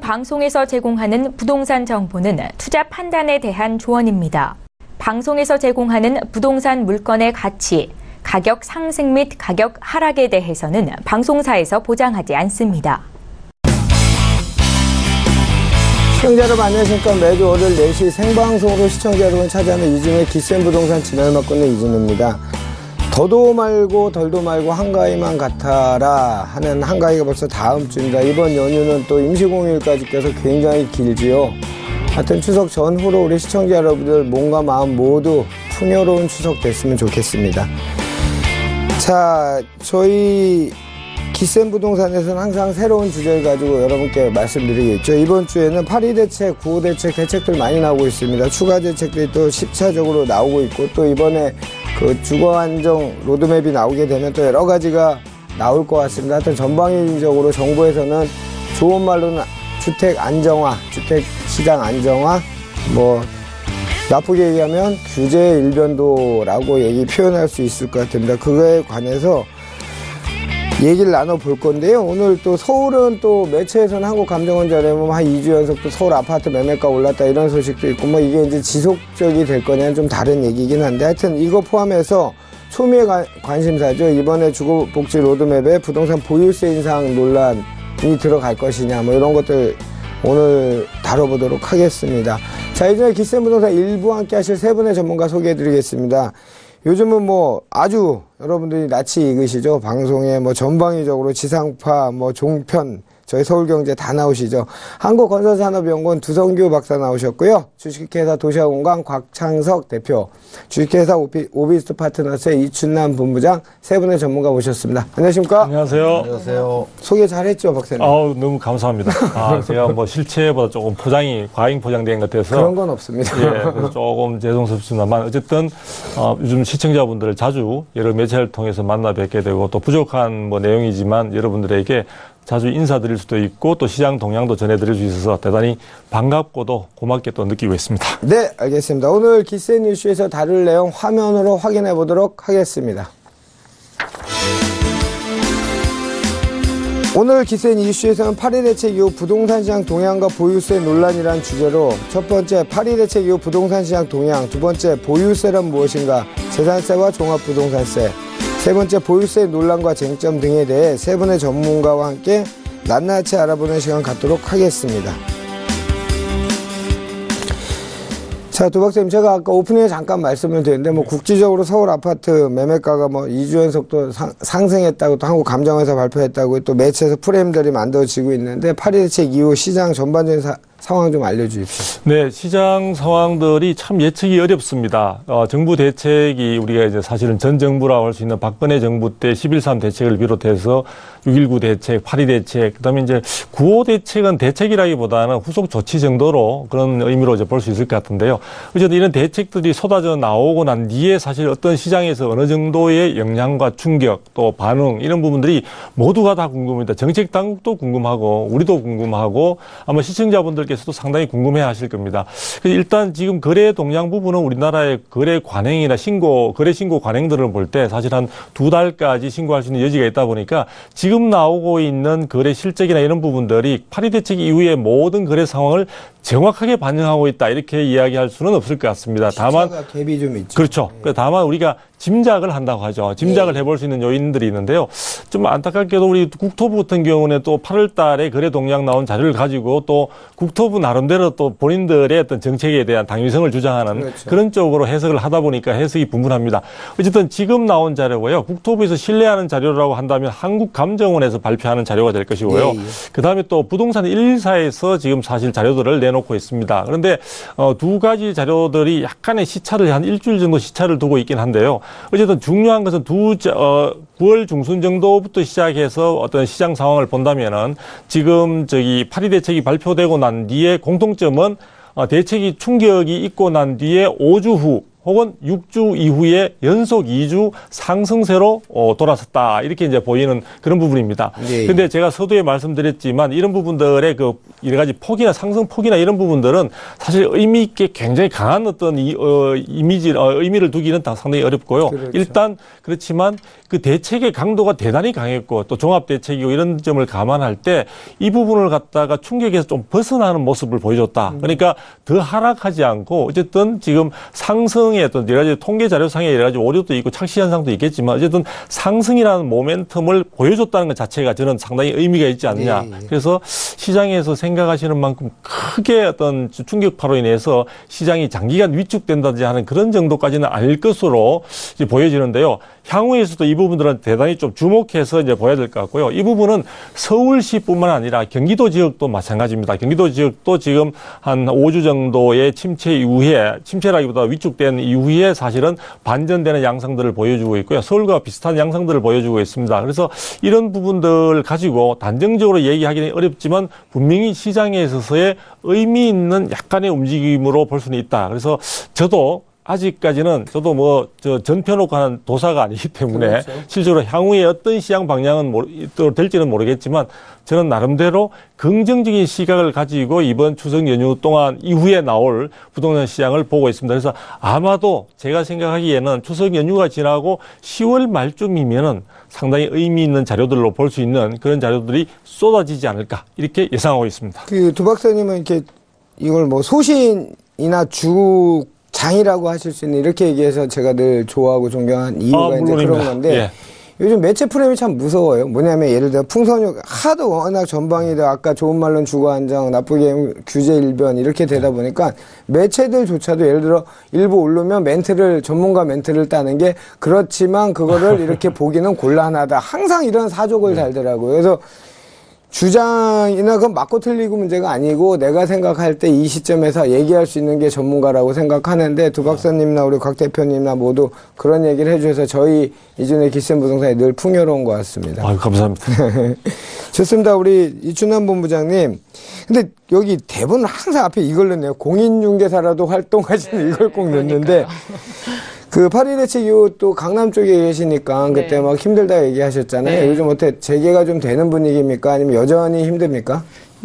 방송에서 제공하는 부동산 정보는 투자 판단에 대한 조언입니다. 방송에서 제공하는 부동산 물건의 가치, 가격 상승 및 가격 하락에 대해서는 방송사에서 보장하지 않습니다. 시청자 여러분 안녕하십니까. 매주 월요일 4시 생방송으로 시청자 여러분 찾아오는 이준의 기센 부동산 진행을 맡고 있는 이준우입니다. 더도 말고 덜도 말고 한가위만 같아라 하는 한가위가 벌써 다음 주입니다. 이번 연휴는 또 임시공휴일까지 껴서 굉장히 길지요. 하여튼 추석 전후로 우리 시청자 여러분들 몸과 마음 모두 풍요로운 추석 됐으면 좋겠습니다. 자, 저희 기센 부동산에서는 항상 새로운 주제를 가지고 여러분께 말씀드리겠죠. 이번 주에는 8.2 대책, 9.5 대책, 대책들 많이 나오고 있습니다. 추가 대책들이 또 10차적으로 나오고 있고, 또 이번에 그 주거 안정 로드맵이 나오게 되면 또 여러 가지가 나올 것 같습니다. 하여튼 전방위적으로 정부에서는 좋은 말로는 주택 안정화, 주택 시장 안정화, 나쁘게 얘기하면 규제 일변도라고 표현할 수 있을 것 같습니다. 그거에 관해서 얘기를 나눠볼 건데요. 오늘 또 서울은 또 매체에서는 한국감정원자료에 보면 한 2주 연속 또 서울 아파트 매매가 올랐다 이런 소식도 있고 이게 이제 지속적이 될 거냐는 좀 다른 얘기긴 한데 하여튼 이거 포함해서 초미의 관심사죠. 이번에 주거복지 로드맵에 부동산 보유세 인상 논란이 들어갈 것이냐 이런 것들 오늘 다뤄보도록 하겠습니다. 자, 이제 기센 부동산 일부 함께 하실 세 분의 전문가 소개해드리겠습니다. 요즘은 아주 여러분들이 낯이 익으시죠. 방송에 전방위적으로 지상파, 종편, 저희 서울경제 다 나오시죠. 한국건설산업연구원 두성규 박사 나오셨고요. 주식회사 도시화공간 곽창석 대표, 주식회사 오비스트 파트너스의 이춘남 본부장 세 분의 전문가 모셨습니다. 안녕하십니까? 안녕하세요. 안녕하세요. 소개 잘했죠, 박사님? 너무 감사합니다. 제가 실체보다 조금 포장이 과잉 포장된 것 같아서 그런 건 없습니다. 예, 그래서 조금 죄송스럽지만 어쨌든 요즘 시청자분들을 자주 여러 매체를 통해서 만나 뵙게 되고 또 부족한 내용이지만 여러분들에게 자주 인사드릴 수도 있고 또 시장 동향도 전해드릴 수 있어서 대단히 반갑고도 고맙게 또 느끼고 있습니다. 네, 알겠습니다. 오늘 기센 이슈에서 다룰 내용 화면으로 확인해 보도록 하겠습니다. 오늘 기센 이슈에서는 8.2 대책 이후 부동산 시장 동향과 보유세 논란이란 주제로 첫 번째 8.2 대책 이후 부동산 시장 동향, 두 번째 보유세란 무엇인가, 재산세와 종합부동산세, 세 번째 보유세 논란과 쟁점 등에 대해 세 분의 전문가와 함께 낱낱이 알아보는 시간 갖도록 하겠습니다. 자, 두 박사님, 제가 아까 오프닝에 잠깐 말씀을 드렸는데 국지적으로 서울 아파트 매매가가 2주 연속 또 상승했다고 또 한국감정원에서 발표했다고 또 매체에서 프레임들이 만들어지고 있는데 8.2 대책 이후 시장 전반적인 상황 좀 알려주십시오. 네, 시장 상황들이 참 예측이 어렵습니다. 정부 대책이 우리가 이제 사실은 전 정부라고 할 수 있는 박근혜 정부 때 11.3 대책을 비롯해서 6.19 대책, 8.2 대책, 그다음에 이제 9.5 대책은 대책이라기보다는 후속 조치 정도로 그런 의미로 이제 볼 수 있을 것 같은데요. 어쨌든 이런 대책들이 쏟아져 나오고 난 뒤에 사실 어떤 시장에서 어느 정도의 영향과 충격 또 반응 이런 부분들이 모두가 다 궁금합니다. 정책 당국도 궁금하고 우리도 궁금하고 아마 시청자분들께서도 상당히 궁금해 하실 겁니다. 그래서 일단 지금 거래 동향 부분은 우리나라의 거래 관행이나 거래 신고 관행들을 볼 때 사실 한 2달까지 신고할 수 있는 여지가 있다 보니까 지금 나오고 있는 거래 실적이나 이런 부분들이 8.2 대책 이후의 모든 거래 상황을 정확하게 반영하고 있다 이렇게 이야기할 수는 없을 것 같습니다. 다만 갭이 좀 있죠. 그렇죠. 네. 다만 우리가 짐작을 한다고 하죠. 짐작을 해볼 수 있는 요인들이 있는데요. 좀 안타깝게도 우리 국토부 같은 경우는 또 8월 달에 거래 동향 나온 자료를 가지고 또 국토부 나름대로 또 본인들의 어떤 정책에 대한 당위성을 주장하는 그렇죠. 그런 쪽으로 해석을 하다 보니까 해석이 분분합니다. 어쨌든 지금 나온 자료고요. 국토부에서 신뢰하는 자료라고 한다면 한국감정원에서 발표하는 자료가 될 것이고요. 그다음에 또 부동산 114에서 지금 사실 자료들을 내놓고 있습니다. 그런데 두 가지 자료들이 약간의 시차를 한 일주일 정도 시차를 두고 있긴 한데요. 어쨌든 중요한 것은 9월 중순 정도부터 시작해서 어떤 시장 상황을 본다면은 지금 8.2 대책이 발표되고 난 뒤에 공통점은 대책이 충격이 있고 난 뒤에 5주 후 혹은 6주 이후에 연속 2주 상승세로 돌아섰다. 이렇게 이제 보이는 그런 부분입니다. 네. 근데 제가 서두에 말씀드렸지만 이런 부분들의 그 여러 가지 폭이나 상승 폭이나 이런 부분들은 사실 의미 있게 굉장히 강한 어떤 의미를 두기는 상당히 어렵고요. 그렇죠. 일단 그렇지만 그 대책의 강도가 대단히 강했고 또 종합 대책이고 이런 점을 감안할 때 이 부분을 갖다가 충격에서 좀 벗어나는 모습을 보여줬다. 그러니까 더 하락하지 않고 어쨌든 지금 상승의 어떤 여러 가지 통계 자료상에 여러 가지 오류도 있고 착시 현상도 있겠지만 어쨌든 상승이라는 모멘텀을 보여줬다는 것 자체가 저는 상당히 의미가 있지 않느냐. 네. 그래서 시장에서 생각하시는 만큼 크게 어떤 충격파로 인해서 시장이 장기간 위축된다든지 하는 그런 정도까지는 아닐 것으로 이제 보여지는데요. 향후에서도 이 부분들은 대단히 좀 주목해서 이제 봐야 될 것 같고요. 이 부분은 서울시뿐만 아니라 경기도 지역도 마찬가지입니다. 경기도 지역도 지금 한 5주 정도의 침체 이후에, 침체라기보다 위축된 이후에 사실은 반전되는 양상들을 보여주고 있고요. 서울과 비슷한 양상들을 보여주고 있습니다. 그래서 이런 부분들 가지고 단정적으로 얘기하기는 어렵지만 분명히 시장에 있어서의 의미 있는 약간의 움직임으로 볼 수는 있다. 그래서 저도 아직까지는 저도 전펴놓고 하는 도사가 아니기 때문에 그렇죠. 실제로 향후에 어떤 시장 방향은 될지는 모르겠지만 저는 나름대로 긍정적인 시각을 가지고 이번 추석 연휴 동안 이후에 나올 부동산 시장을 보고 있습니다. 그래서 아마도 제가 생각하기에는 추석 연휴가 지나고 10월 말쯤이면은 상당히 의미 있는 자료들로 볼 수 있는 그런 자료들이 쏟아지지 않을까 이렇게 예상하고 있습니다. 두 박사님은 이렇게 이걸 뭐 소신이나 장이라고 하실 수 있는 이렇게 얘기해서 제가 늘 좋아하고 존경한 이유가 이제 그런 건데 예. 요즘 매체 프레임이 참 무서워요. 뭐냐면 예를 들어 풍선육 하도 워낙 전방위도 아까 좋은 말로는 주거안정 나쁘게 규제 일변 이렇게 되다 보니까 매체들조차도 예를 들어 일부 오르면 전문가 멘트를 따는 게 그렇지만 그거를 이렇게 보기는 곤란하다. 항상 이런 사족을 달더라고요. 그래서 주장이나 그건 맞고 틀리고 문제가 아니고 내가 생각할 때 이 시점에서 얘기할 수 있는 게 전문가라고 생각하는데 두 박사님이나 우리 곽 대표님이나 모두 그런 얘기를 해주셔서 저희 이준의 기센 부동산이 늘 풍요로운 것 같습니다. 아유, 감사합니다. 좋습니다. 우리 이춘남 본부장님. 근데 여기 대본은 항상 앞에 이걸 넣네요. 공인중개사라도 활동하시는 이걸 꼭 넣는데 그 파리 대책 이후 또 강남 쪽에 계시니까 그때 막 힘들다 얘기하셨잖아요. 네. 요즘 어떻게 재개가 좀 되는 분위기입니까? 아니면 여전히 힘듭니까?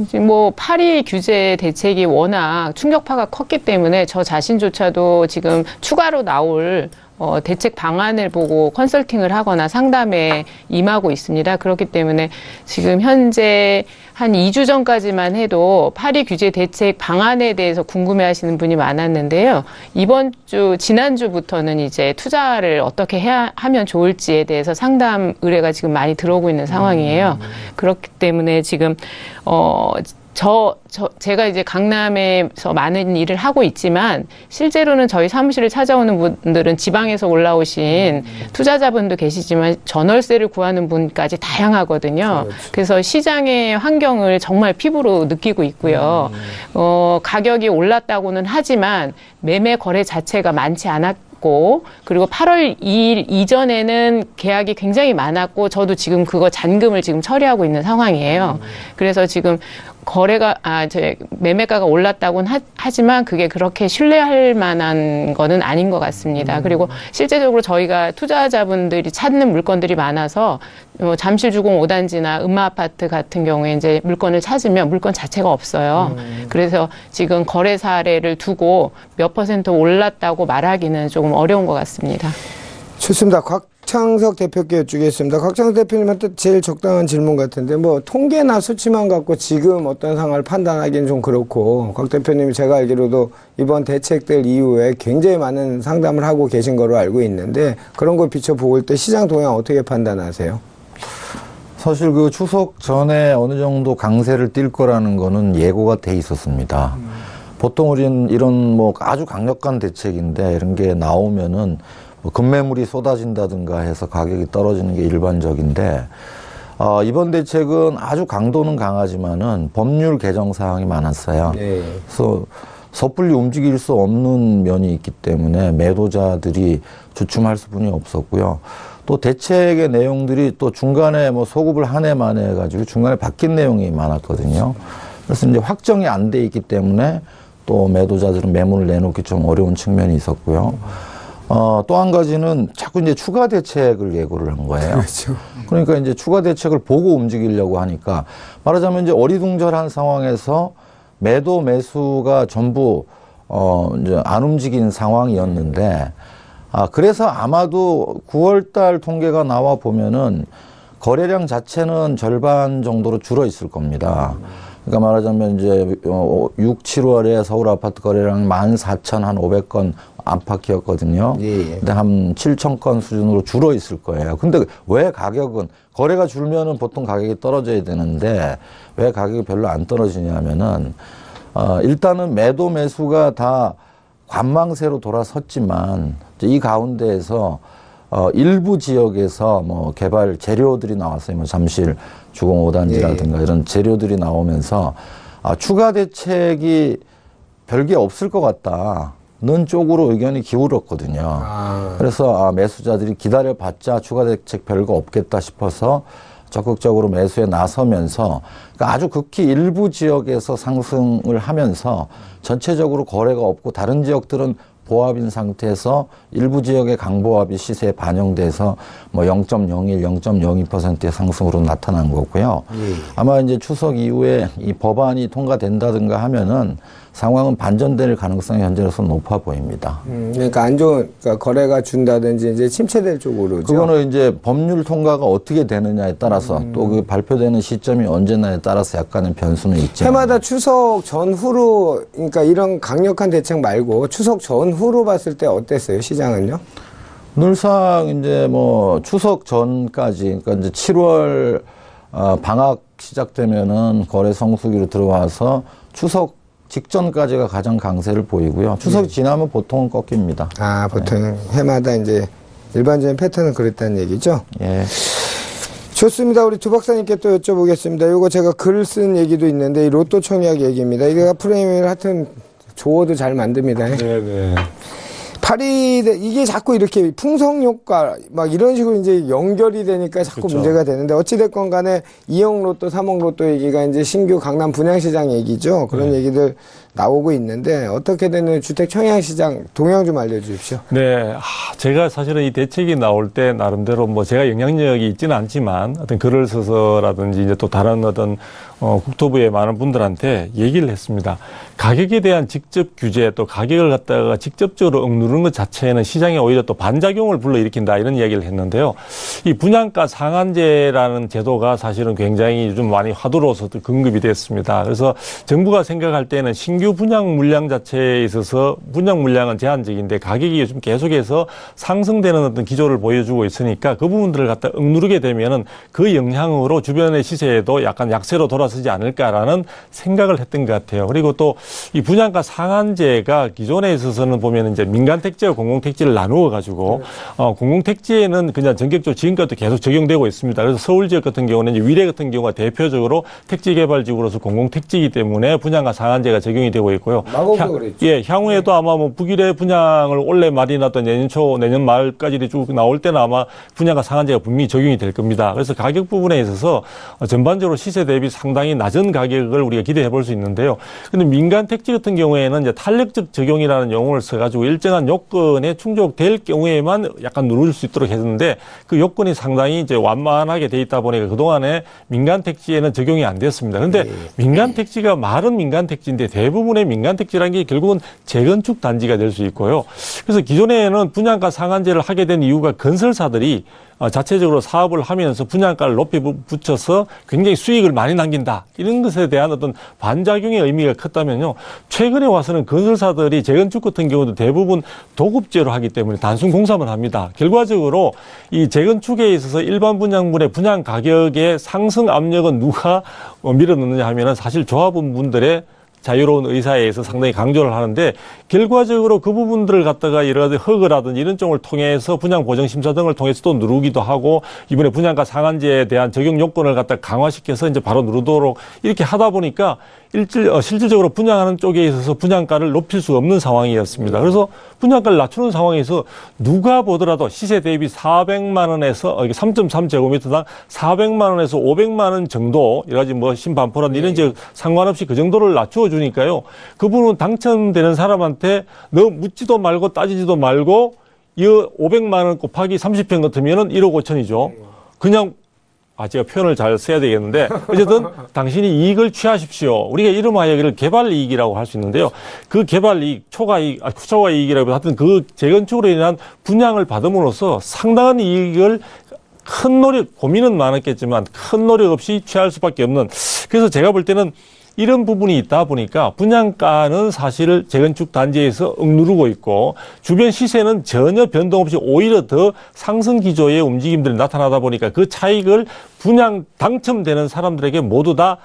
지금 뭐 파리 규제 대책이 워낙 충격파가 컸기 때문에 저 자신조차도 지금 추가로 나올 대책 방안을 보고 컨설팅을 하거나 상담에 임하고 있습니다. 그렇기 때문에 지금 현재 한 2주 전까지만 해도 파리 규제 대책 방안에 대해서 궁금해하시는 분이 많았는데요. 지난주부터는 이제 투자를 어떻게 하면 좋을지에 대해서 상담 의뢰가 지금 많이 들어오고 있는 상황이에요. 그렇기 때문에 지금 제가 이제 강남에서 많은 일을 하고 있지만 실제로는 저희 사무실을 찾아오는 분들은 지방에서 올라오신 투자자분도 계시지만 전월세를 구하는 분까지 다양하거든요. 그렇죠. 그래서 시장의 환경을 정말 피부로 느끼고 있고요. 가격이 올랐다고는 하지만 매매 거래 자체가 많지 않았고 그리고 8월 2일 이전에는 계약이 굉장히 많았고 저도 지금 그거 잔금을 지금 처리하고 있는 상황이에요. 그래서 지금 매매가가 올랐다고는 하지만 그게 그렇게 신뢰할 만한 거는 아닌 것 같습니다. 그리고 실제적으로 저희가 투자자분들이 찾는 물건들이 많아서 잠실주공 5단지나 음마아파트 같은 경우에 이제 물건을 찾으면 물건 자체가 없어요. 그래서 지금 거래 사례를 두고 몇 % 올랐다고 말하기는 조금 어려운 것 같습니다. 좋습니다. 곽창석 대표께 여쭈겠습니다. 곽창석 대표님한테 제일 적당한 질문 같은데 뭐 통계나 수치만 갖고 지금 어떤 상황을 판단하기는 좀 그렇고 곽 대표님이 제가 알기로도 이번 대책들 이후에 굉장히 많은 상담을 하고 계신 거로 알고 있는데 그런 걸 비춰볼 때 시장 동향 어떻게 판단하세요? 사실 그 추석 전에 어느 정도 강세를 띌 거라는 거는 예고가 돼 있었습니다. 보통 우리는 이런 뭐 아주 강력한 대책인데 이런 게 나오면은 뭐 급매물이 쏟아진다든가 해서 가격이 떨어지는 게 일반적인데 이번 대책은 아주 강도는 강하지만은 법률 개정 사항이 많았어요. 네. 그래서 섣불리 움직일 수 없는 면이 있기 때문에 매도자들이 주춤할 수뿐이 없었고요. 또 대책의 내용들이 또 중간에 뭐 소급을 한 해 만에 해가지고 중간에 바뀐 내용이 많았거든요. 그래서 이제 확정이 안 돼 있기 때문에 또 매도자들은 매물을 내놓기 좀 어려운 측면이 있었고요. 또 한 가지는 자꾸 이제 추가 대책을 예고를 한 거예요. 그렇죠. 그러니까 이제 추가 대책을 보고 움직이려고 하니까 말하자면 이제 어리둥절한 상황에서 매도 매수가 전부 이제 안 움직인 상황이었는데 그래서 아마도 6월달 통계가 나와 보면은 거래량 자체는 절반 정도로 줄어 있을 겁니다. 그러니까 말하자면 이제 6, 7월에 서울 아파트 거래량이 14,500건 안팎이었거든요. 예. 근데 한 7,000건 수준으로 줄어 있을 거예요. 근데 왜 가격은 거래가 줄면은 보통 가격이 떨어져야 되는데 왜 가격이 별로 안 떨어지냐면은 일단은 매도 매수가 다 관망세로 돌아섰지만 이 가운데에서 일부 지역에서 뭐 개발 재료들이 나왔어요. 뭐 잠실 주공 5단지라든가 이런 재료들이 나오면서 추가 대책이 별게 없을 것 같다는 쪽으로 의견이 기울었거든요. 그래서 매수자들이 기다려봤자 추가 대책 별거 없겠다 싶어서 적극적으로 매수에 나서면서 그러니까 아주 극히 일부 지역에서 상승을 하면서 전체적으로 거래가 없고 다른 지역들은 보합인 상태에서 일부 지역의 강보합이 시세에 반영돼서 뭐 0.01, 0.02%의 상승으로 나타난 거고요. 아마 이제 추석 이후에 이 법안이 통과된다든가 하면은 상황은 반전될 가능성이 현재로서 높아 보입니다. 그러니까 안 좋은, 그러니까 거래가 준다든지 이제 침체될 쪽으로죠. 그거는 이제 법률 통과가 어떻게 되느냐에 따라서 또 그 발표되는 시점이 언제나에 따라서 약간의 변수는 있죠. 해마다 추석 전후로, 그러니까 이런 강력한 대책 말고 추석 전후로 봤을 때 어땠어요, 시장은요? 늘상 이제 뭐 추석 전까지, 그러니까 이제 7월 방학 시작되면은 거래 성수기로 들어와서 추석 직전까지가 가장 강세를 보이고요. 추석이 지나면 보통은 꺾입니다. 보통 해마다 이제 일반적인 패턴은 그랬다는 얘기죠? 예. 좋습니다. 우리 두 박사님께 또 여쭤보겠습니다. 이거 제가 글 쓴 얘기도 있는데, 이 로또 청약 얘기입니다. 이게 프레임을 하여튼 조어도 잘 만듭니다. 네네. 이게 자꾸 이렇게 풍성 효과 막 이런 식으로 이제 연결이 되니까 자꾸 그렇죠. 문제가 되는데, 어찌됐건 간에 2억 로또, 3억 로또 얘기가 이제 신규 강남 분양시장 얘기죠. 그런 얘기들 나오고 있는데, 어떻게 되는 주택 청약시장 동향 좀 알려주십시오. 네, 제가 사실은 이 대책이 나올 때 나름대로 뭐 제가 영향력이 있지는 않지만 어떤 글을 써서라든지 이제 또 다른 어떤 국토부의 많은 분들한테 얘기를 했습니다. 가격에 대한 직접 규제 또 가격을 갖다가 직접적으로 억누르는 것 자체는 시장에 오히려 또 반작용을 불러일으킨다 이런 이야기를 했는데요. 이 분양가 상한제라는 제도가 사실은 굉장히 요즘 많이 화두로서 언급이 됐습니다. 그래서 정부가 생각할 때는 신규 분양 물량 자체에 있어서 분양 물량은 제한적인데 가격이 요즘 계속해서 상승되는 어떤 기조를 보여주고 있으니까 그 부분들을 갖다 억누르게 되면은 그 영향으로 주변의 시세에도 약간 약세로 돌아서지 않을까라는 생각을 했던 것 같아요. 그리고 또 이 분양가 상한제가 기존에 있어서는 보면 이제 민간택지와 공공택지를 나누어 가지고 공공택지에는 그냥 전격적으로 지금까지도 계속 적용되고 있습니다. 그래서 서울 지역 같은 경우는 이제 위례 같은 경우가 대표적으로 택지개발지구로서 공공택지이기 때문에 분양가 상한제가 적용이 되고 있고요. 마곡도 그랬죠. 예, 향후에도 아마 뭐 북위례 분양을 올해 말이나 또 내년 초, 내년 말까지 쭉 나올 때는 아마 분양가 상한제가 분명히 적용이 될 겁니다. 그래서 가격 부분에 있어서 전반적으로 시세 대비 상당히 낮은 가격을 우리가 기대해 볼 수 있는데요. 근데 민간 택지 같은 경우에는 이제 탄력적 적용이라는 용어를 써가지고 일정한 요건에 충족될 경우에만 약간 누를 수 있도록 했는데 그 요건이 상당히 이제 완만하게 돼 있다 보니까 그동안에 민간 택지에는 적용이 안 됐습니다. 그런데 민간 택지가 말은 민간 택지인데 대부분의 민간 택지라는 게 결국은 재건축 단지가 될 수 있고요. 그래서 기존에는 분양가 상한제를 하게 된 이유가 건설사들이 자체적으로 사업을 하면서 분양가를 높이 붙여서 굉장히 수익을 많이 남긴다. 이런 것에 대한 어떤 반작용의 의미가 컸다면요. 최근에 와서는 건설사들이 재건축 같은 경우도 대부분 도급제로 하기 때문에 단순 공사만 합니다. 결과적으로 이 재건축에 있어서 일반 분양물의 분양 가격의 상승 압력은 누가 밀어넣느냐 하면은 사실 조합원분들의 자유로운 의사에 의해서 상당히 강조를 하는데 결과적으로 그 부분들을 갖다가 여러 가지 허가라든지 이런 쪽을 통해서 분양 보정 심사 등을 통해서 또 누르기도 하고 이번에 분양가 상한제에 대한 적용 요건을 갖다 강화시켜서 이제 바로 누르도록 이렇게 하다 보니까 실질적으로 분양하는 쪽에 있어서 분양가를 높일 수 없는 상황이었습니다. 그래서 분양가를 낮추는 상황에서 누가 보더라도 시세 대비 400만 원에서 3.3제곱미터당 400만 원에서 500만 원 정도 여러 가지 뭐 신반포란 이런 지역 상관없이 그 정도를 낮추어 주니까요. 그 부분 당첨되는 사람한테 너 묻지도 말고 따지지도 말고 이 500만 원 곱하기 30평 같으면은 1억 5천이죠. 그냥 제가 표현을 잘 써야 되겠는데 어쨌든 당신이 이익을 취하십시오. 우리가 이름하여 이를 개발 이익이라고 할 수 있는데요. 그 개발 이익, 초과 이익이라고 하여튼 그 재건축으로 인한 분양을 받음으로써 상당한 이익을 큰 노력, 고민은 많았겠지만 큰 노력 없이 취할 수밖에 없는, 그래서 제가 볼 때는 이런 부분이 있다 보니까 분양가는 사실 재건축 단지에서 억누르고 있고 주변 시세는 전혀 변동 없이 오히려 더 상승 기조의 움직임들이 나타나다 보니까 그 차익을 분양 당첨되는 사람들에게 모두 다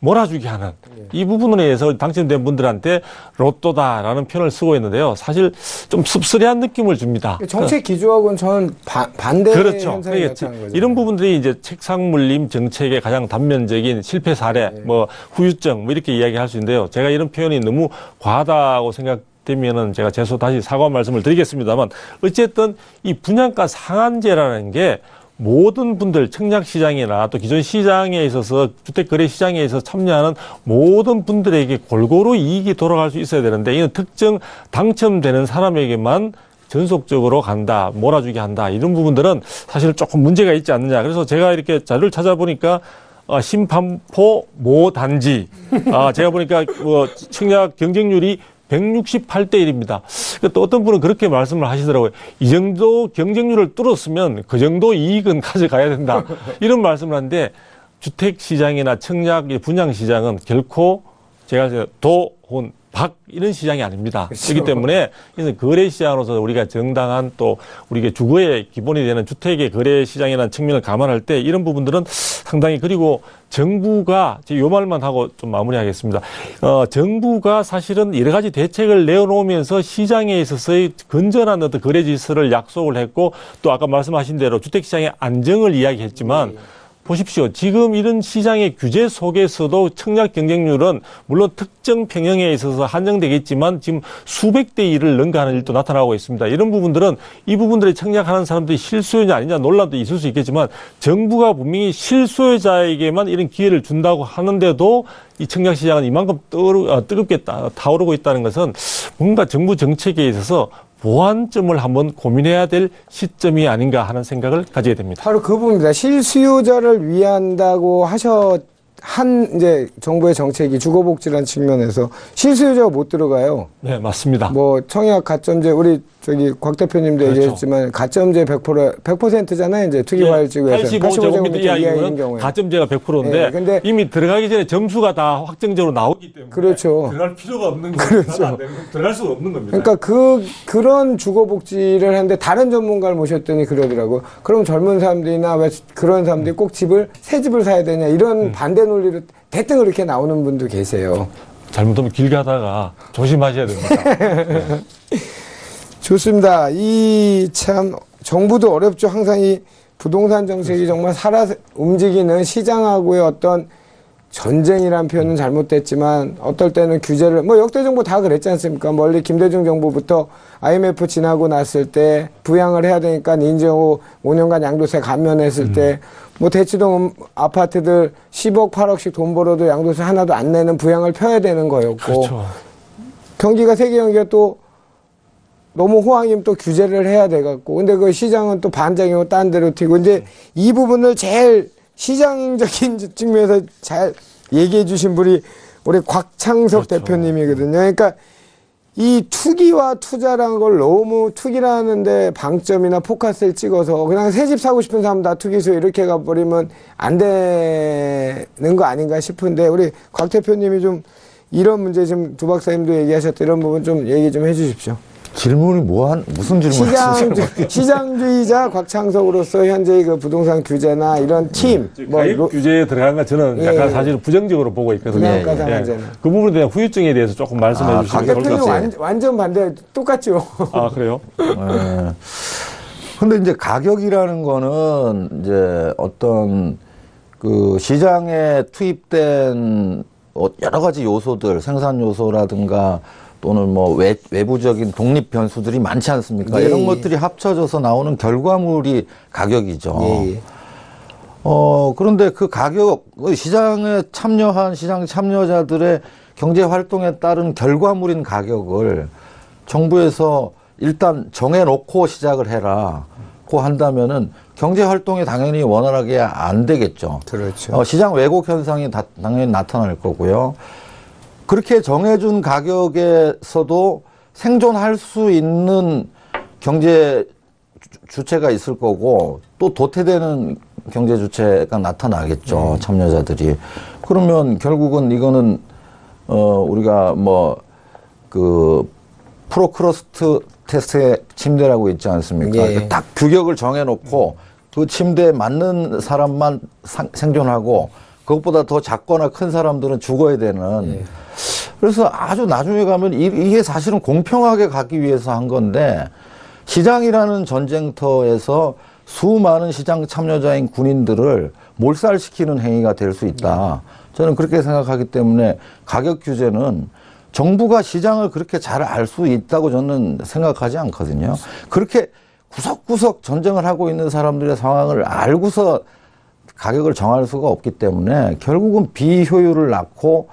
몰아주게 하는 이 부분에 의해서 당첨된 분들한테 로또다라는 표현을 쓰고 있는데요. 사실 좀 씁쓸한 느낌을 줍니다. 정책 기조하고는 저는 반대 그렇죠. 현상이 나타나는 거죠. 이런 부분들이 이제 책상 물림 정책의 가장 단면적인 실패 사례, 뭐 후유증 뭐 이렇게 이야기할 수 있는데요. 제가 이런 표현이 너무 과하다고 생각되면은 제가 죄송 다시 사과 말씀을 드리겠습니다만 어쨌든 이 분양가 상한제라는 게 모든 분들 청약시장이나 또 기존 시장에 있어서 주택거래시장에 있어서 참여하는 모든 분들에게 골고루 이익이 돌아갈 수 있어야 되는데 이는 특정 당첨되는 사람에게만 전속적으로 간다, 몰아주게 한다, 이런 부분들은 사실 조금 문제가 있지 않느냐. 그래서 제가 이렇게 자료를 찾아보니까 신반포 모 단지 제가 보니까 청약 경쟁률이 168대 1입니다. 또 어떤 분은 그렇게 말씀을 하시더라고요. 이 정도 경쟁률을 뚫었으면 그 정도 이익은 가져가야 된다. 이런 말씀을 하는데 주택시장이나 청약 분양시장은 결코 제가 도, 혼, 박 이런 시장이 아닙니다. 그렇죠. 그렇기 때문에 거래시장으로서 우리가 정당한 또 우리가 주거의 기본이 되는 주택의 거래시장이라는 측면을 감안할 때 이런 부분들은 상당히, 그리고 정부가 요 말만 하고 좀 마무리하겠습니다. 정부가 사실은 여러 가지 대책을 내어놓으면서 시장에 있어서의 건전한 어떤 거래 질서를 약속을 했고 또 아까 말씀하신 대로 주택시장의 안정을 이야기했지만 보십시오. 지금 이런 시장의 규제 속에서도 청약 경쟁률은 물론 특정 평형에 있어서 한정되겠지만 지금 수백 대 1을 능가하는 일도 나타나고 있습니다. 이런 부분들은 이 부분들에 청약하는 사람들이 실수요자 아니냐 논란도 있을 수 있겠지만 정부가 분명히 실수요자에게만 이런 기회를 준다고 하는데도 이 청약 시장은 이만큼 뜨겁게 타오르고 있다는 것은 뭔가 정부 정책에 있어서 보완점을 한번 고민해야 될 시점이 아닌가 하는 생각을 가지게 됩니다. 바로 그 부분입니다. 실수요자를 위한다고 이제 정부의 정책이 주거복지라는 측면에서 실수요자가 못 들어가요. 네, 맞습니다. 뭐 청약 가점제, 우리 곽 대표님도 그렇죠. 얘기했지만 가점제 100%잖아요. 이제 투기과열지구에서 85제곱미터 이하인 경우에 가점제가 100%인데 근데 이미 들어가기 전에 점수가 다 확정적으로 나오기 때문에 그렇죠. 들어갈 필요가 없는 거죠. 그렇죠. 들어갈 수가 없는 겁니다. 그러니까 그런 주거복지를 하는데 다른 전문가를 모셨더니 그러더라고요. 그럼 젊은 사람들이나 왜 그런 사람들이 꼭 새 집을 사야 되냐 이런 반대 논리로 대뜸 그렇게 나오는 분도 계세요. 잘못하면 길 가다가 조심하셔야 됩니다. 네. 좋습니다. 참 정부도 어렵죠. 항상 이 부동산 정책이 정말 움직이는 시장하고의 어떤 전쟁이란 표현은 잘못됐지만 어떨 때는 규제를 역대 정부 다 그랬지 않습니까? 멀리 김대중 정부부터 IMF 지나고 났을 때 부양을 해야 되니까 인정하고 5년간 양도세 감면했을 때 대치동 아파트들 10억 8억씩 돈 벌어도 양도세 하나도 안 내는 부양을 펴야 되는 거였고 그렇죠. 경기가 세계 경기가 또 너무 호황이면 또 규제를 해야 돼갖고 근데 그 시장은 또 반장이고 딴 데로 튀고 이제 이 부분을 제일 시장적인 측면에서 잘 얘기해 주신 분이 우리 곽창석 그렇죠. 대표님이거든요. 그러니까 이 투기와 투자라는 걸 너무 투기라는데 방점이나 포커스를 찍어서 그냥 새 집 사고 싶은 사람 다 투기수 이렇게 가버리면 안 되는 거 아닌가 싶은데 우리 곽 대표님이 좀 이런 문제 지금 두 박사님도 얘기하셨던 이런 부분 좀 얘기 좀 해 주십시오. 질문이 무슨 질문이세요? 시장주의자 곽창석으로서 현재의 그 부동산 규제나 이런 팀, 가입 규제에 들어간 건 저는 약간 사실 부정적으로 보고 있거든요. 그 부분에 대한 후유증에 대해서 조금 말씀해 주시면 좋을 것 같아요. 완전 반대, 똑같죠. 그래요? 네. 근데 이제 가격이라는 거는 이제 어떤 그 시장에 투입된 여러 가지 요소들, 생산 요소라든가 또는 외부적인 독립 변수들이 많지 않습니까? 예. 이런 것들이 합쳐져서 나오는 결과물이 가격이죠. 예. 그런데 그 가격, 시장 참여자들의 경제 활동에 따른 결과물인 가격을 정부에서 일단 정해놓고 시작을 해라. 고 한다면은 경제 활동이 당연히 원활하게 안 되겠죠. 그렇죠. 시장 왜곡 현상이 당연히 나타날 거고요. 그렇게 정해준 가격에서도 생존할 수 있는 경제 주체가 있을 거고 또 도태되는 경제 주체가 나타나겠죠. 참여자들이. 그러면 결국은 이거는 우리가 프로크러스트 테스트의 침대라고 있지 않습니까? 예. 딱 규격을 정해놓고 그 침대에 맞는 사람만 생존하고 그것보다 더 작거나 큰 사람들은 죽어야 되는. 예. 그래서 아주 나중에 가면 이게 사실은 공평하게 가기 위해서 한 건데 시장이라는 전쟁터에서 수많은 시장 참여자인 군인들을 몰살시키는 행위가 될 수 있다. 저는 그렇게 생각하기 때문에 가격 규제는 정부가 시장을 그렇게 잘 알 수 있다고 저는 생각하지 않거든요. 그렇게 구석구석 전쟁을 하고 있는 사람들의 상황을 알고서 가격을 정할 수가 없기 때문에 결국은 비효율을 낳고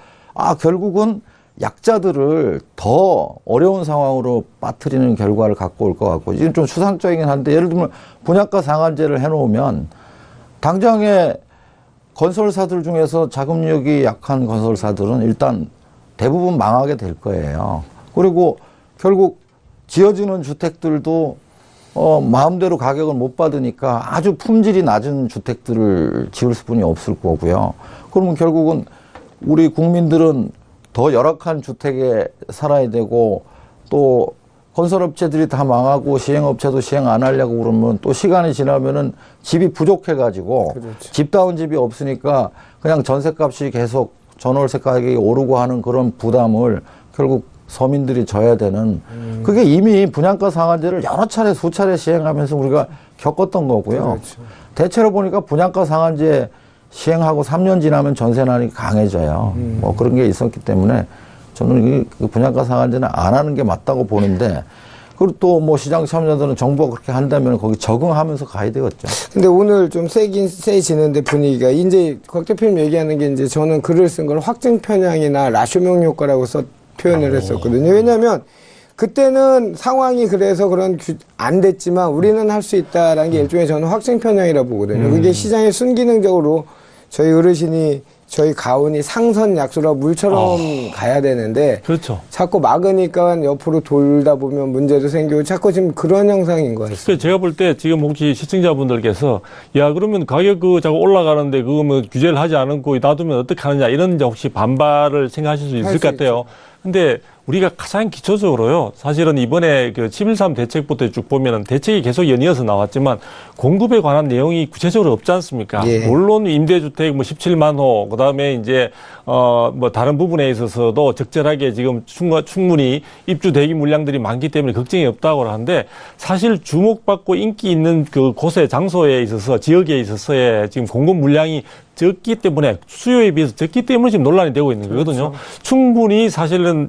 결국은 약자들을 더 어려운 상황으로 빠뜨리는 결과를 갖고 올 것 같고 이건 좀 추상적이긴 한데 예를 들면 분양가 상한제를 해놓으면 당장에 건설사들 중에서 자금력이 약한 건설사들은 일단 대부분 망하게 될 거예요. 그리고 결국 지어지는 주택들도 마음대로 가격을 못 받으니까 아주 품질이 낮은 주택들을 지을 수뿐이 없을 거고요. 그러면 결국은 우리 국민들은 더 열악한 주택에 살아야 되고 또 건설업체들이 다 망하고 시행업체도 시행 안 하려고 그러면 또 시간이 지나면은 집이 부족해가지고 그렇죠. 집다운 집이 없으니까 그냥 전셋값이 계속 전월세 가격이 오르고 하는 그런 부담을 결국 서민들이 져야 되는 그게 이미 분양가 상한제를 여러 차례 수차례 시행하면서 우리가 겪었던 거고요. 그렇죠. 대체로 보니까 분양가 상한제 시행하고 3년 지나면 전세난이 강해져요. 뭐 그런 게 있었기 때문에 저는 이 분양가 상한제는 안 하는 게 맞다고 보는데 그리고 또 뭐 시장 참여자들은 정부가 그렇게 한다면 거기 적응하면서 가야 되겠죠. 근데 오늘 좀 세지는데 분위기가 이제 곽 대표님 얘기하는 게 이제 저는 글을 쓴 걸 확증 편향이나 라쇼명 효과라고 표현을 했었거든요. 왜냐하면 그때는 상황이 그래서 안 됐지만 우리는 할 수 있다라는 게 일종의 저는 확증 편향이라고 보거든요. 그게 시장에 순기능적으로 저희 어르신이 저희 가훈이 상선 약수라 물처럼 가야 되는데 그렇죠. 자꾸 막으니까 옆으로 돌다 보면 문제도 생기고 자꾸 지금 그런 형상인 것 같습니다. 제가 볼 때 지금 혹시 시청자분들께서 그러면 가격 자꾸 올라가는데 그거 뭐 규제를 하지 않고 놔두면 어떻게 하느냐 이런 이제 혹시 반발을 생각하실 수 있을 것 같아요. 근데 우리가 가장 기초적으로요. 사실은 이번에 그 7.13 대책부터 쭉 보면은 대책이 계속 연이어서 나왔지만 공급에 관한 내용이 구체적으로 없지 않습니까? 예. 물론 임대주택 17만 호, 그 다음에 이제, 다른 부분에 있어서도 적절하게 지금 충분히 입주 대기 물량들이 많기 때문에 걱정이 없다고 하는데 사실 주목받고 인기 있는 그 곳의 장소에 있어서 지역에 있어서의 지금 공급 물량이 적기 때문에 수요에 비해서 적기 때문에 지금 논란이 되고 있는 거거든요. 그렇죠. 충분히 사실은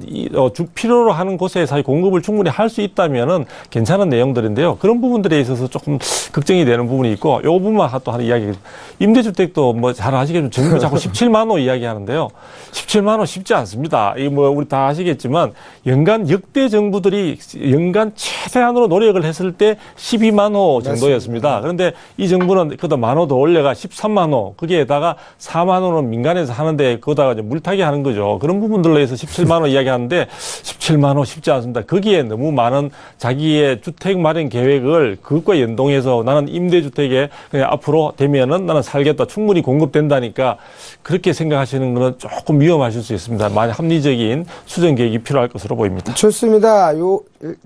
필요로 하는 곳에 사실 공급을 충분히 할 수 있다면은 괜찮은 내용들인데요. 그런 부분들에 있어서 조금 걱정이 되는 부분이 있고, 요 부분만 또 하나 이야기. 임대주택도 뭐 잘 아시겠지만 정부 자꾸 17만 호 이야기하는데요. 17만 호 쉽지 않습니다. 이 뭐 우리 다 아시겠지만 연간 역대 정부들이 연간 최대한으로 노력을 했을 때 12만 호 정도였습니다. 맞습니다. 그런데 이 정부는 그보다 만 호 더 올려가 13만 호. 거기에다가 4만 호는 민간에서 하는데 그거다가 이제 물타기 하는 거죠. 그런 부분들로 해서 17만 호 이야기하는데 17만 호 쉽지 않습니다. 거기에 너무 많은 자기의 주택 마련 계획을 그것과 연동해서 나는 임대주택에 그냥 앞으로 되면은 나는 살겠다. 충분히 공급된다니까 그렇게 생각하시는 것은 조금 위험하실 수 있습니다. 많이 합리적인 수정 계획이 필요할 것으로 보입니다. 좋습니다.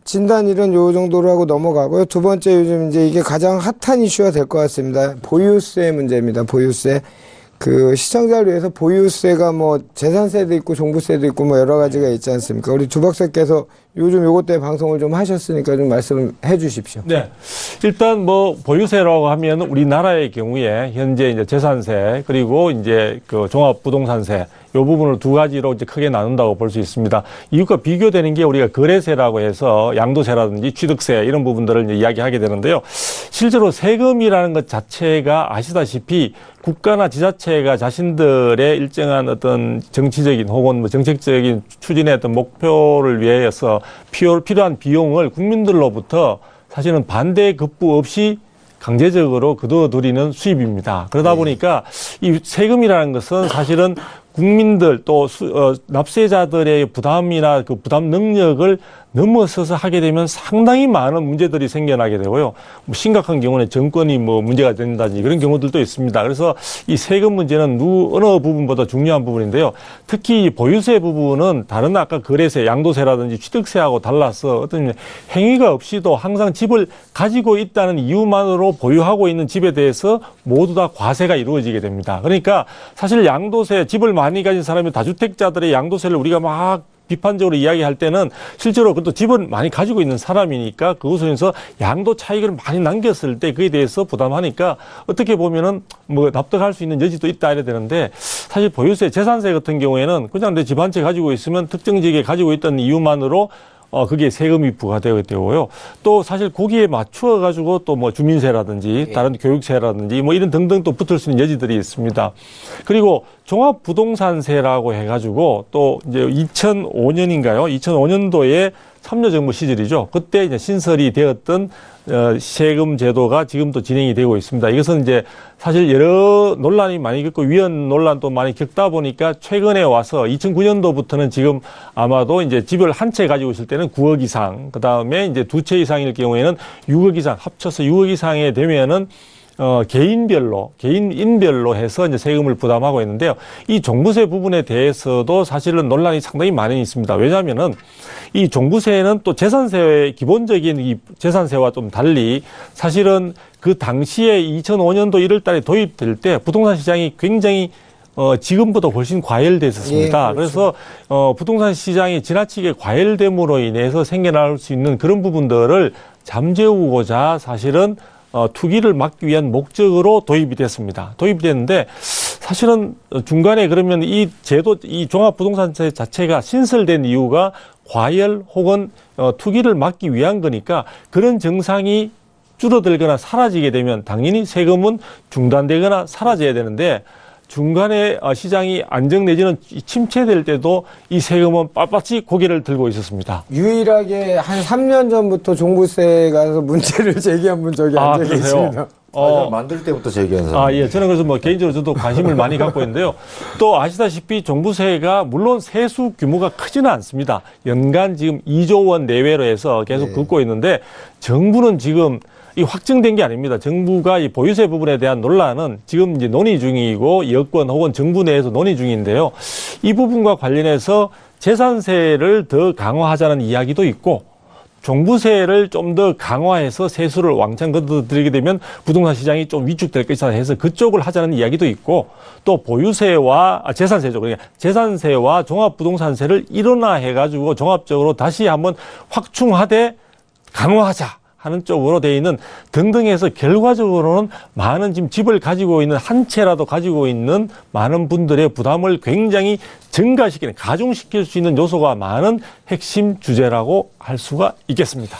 진단일은 요 정도로 하고 넘어가고요. 두 번째 요즘 이제 이게 가장 핫한 이슈가 될 것 같습니다. 보유세 문제입니다. 보유세. 그 시청자를 위해서 보유세가 뭐 재산세도 있고 종부세도 있고 뭐 여러 가지가 있지 않습니까? 우리 주 박사께서 요즘 요것 때문에 방송을 좀 하셨으니까 좀 말씀해 주십시오. 네. 일단 뭐 보유세라고 하면 우리나라의 경우에 현재 이제 재산세 그리고 이제 그 종합부동산세 요 부분을 두 가지로 이제 크게 나눈다고 볼 수 있습니다. 이것과 비교되는 게 우리가 거래세라고 해서 양도세라든지 취득세 이런 부분들을 이제 이야기하게 되는데요. 실제로 세금이라는 것 자체가 아시다시피 국가나 지자체가 자신들의 일정한 어떤 정치적인 혹은 뭐 정책적인 추진의 어떤 목표를 위해서 필요한 비용을 국민들로부터 사실은 반대급부 없이 강제적으로 거둬들이는 수입입니다. 그러다 보니까 이 세금이라는 것은 사실은 국민들 또 납세자들의 부담이나 그 부담 능력을 넘어서서 하게 되면 상당히 많은 문제들이 생겨나게 되고요. 뭐 심각한 경우는 정권이 뭐 문제가 된다든지 그런 경우들도 있습니다. 그래서 이 세금 문제는 어느 부분보다 중요한 부분인데요. 특히 보유세 부분은 다른 아까 거래세, 양도세라든지 취득세하고 달라서 어떤 행위가 없이도 항상 집을 가지고 있다는 이유만으로 보유하고 있는 집에 대해서 모두 다 과세가 이루어지게 됩니다. 그러니까 사실 양도세, 집을 많이 가진 사람이 다주택자들의 양도세를 우리가 막 비판적으로 이야기할 때는 실제로 그것도 집을 많이 가지고 있는 사람이니까 그것에서 양도 차익을 많이 남겼을 때 그에 대해서 부담하니까 어떻게 보면은 뭐 납득할 수 있는 여지도 있다 이래야 되는데 사실 보유세, 재산세 같은 경우에는 그냥 내 집 한 채 가지고 있으면 특정 지역에 가지고 있다는 이유만으로 그게 세금이 부과되게 되고요. 또 사실 거기에 맞추어 가지고 또 뭐 주민세라든지 다른 교육세라든지 뭐 이런 등등 또 붙을 수 있는 여지들이 있습니다. 그리고 종합부동산세라고 해가지고 또 이제 2005년인가요? 2005년도에 참여정부 시절이죠. 그때 이제 신설이 되었던 세금 제도가 지금도 진행이 되고 있습니다. 이것은 이제 사실 여러 논란이 많이 겪고 위헌 논란도 많이 겪다 보니까 최근에 와서 2009년도부터는 지금 아마도 이제 집을 한 채 가지고 있을 때는 9억 이상, 그 다음에 이제 두 채 이상일 경우에는 6억 이상, 합쳐서 6억 이상에 되면은 개인별로 해서 이제 세금을 부담하고 있는데요. 이 종부세 부분에 대해서도 사실은 논란이 상당히 많이 있습니다. 왜냐하면은 이 종부세는 또 재산세의 기본적인 이 재산세와 좀 달리 사실은 그 당시에 2005년도 1월 달에 도입될 때 부동산 시장이 굉장히 지금보다 훨씬 과열됐었습니다. 예, 그렇죠. 그래서 부동산 시장이 지나치게 과열됨으로 인해서 생겨날 수 있는 그런 부분들을 잠재우고자 사실은 투기를 막기 위한 목적으로 도입이 됐습니다. 도입이 됐는데 사실은 중간에 그러면 이 제도, 이 종합부동산세 자체가 신설된 이유가 과열 혹은 투기를 막기 위한 거니까 그런 정상이 줄어들거나 사라지게 되면 당연히 세금은 중단되거나 사라져야 되는데 중간에 시장이 안정 내지는 침체될 때도 이 세금은 빳빳이 고개를 들고 있었습니다. 유일하게 한 3년 전부터 종부세 가서 문제를 제기한 분 저기 앉아 계십니다. 만들 때부터 제기한 사람. 예. 저는 그래서 뭐 개인적으로 저도 관심을 많이 갖고 있는데요. 또 아시다시피 종부세가 물론 세수 규모가 크지는 않습니다. 연간 지금 2조 원 내외로 해서 계속 긋고 있는데 정부는 지금 이 확정된 게 아닙니다. 정부가 이 보유세 부분에 대한 논란은 지금 이제 논의 중이고 여권 혹은 정부 내에서 논의 중인데요. 이 부분과 관련해서 재산세를 더 강화하자는 이야기도 있고 종부세를 좀 더 강화해서 세수를 왕창 걷어들이게 되면 부동산 시장이 좀 위축될 것이다 해서 그쪽을 하자는 이야기도 있고 또 보유세와 재산세죠. 그러니까 재산세와 종합부동산세를 일원화해가지고 종합적으로 다시 한번 확충하되 강화하자 하는 쪽으로 돼 있는 등등해서 결과적으로는 많은 지금 집을 가지고 있는 한 채라도 가지고 있는 많은 분들의 부담을 굉장히 증가시키는, 가중시킬 수 있는 요소가 많은 핵심 주제라고 할 수가 있겠습니다.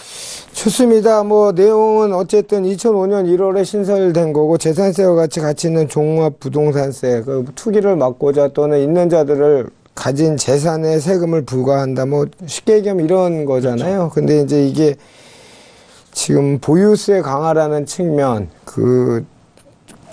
좋습니다. 뭐 내용은 어쨌든 2005년 1월에 신설된 거고 재산세와 같이 있는 종합부동산세, 그 투기를 막고자 또는 있는 자들을 가진 재산에 세금을 부과한다. 뭐 쉽게 얘기하면 이런 거잖아요. 근데 이제 이게 지금 보유세 강화라는 측면, 그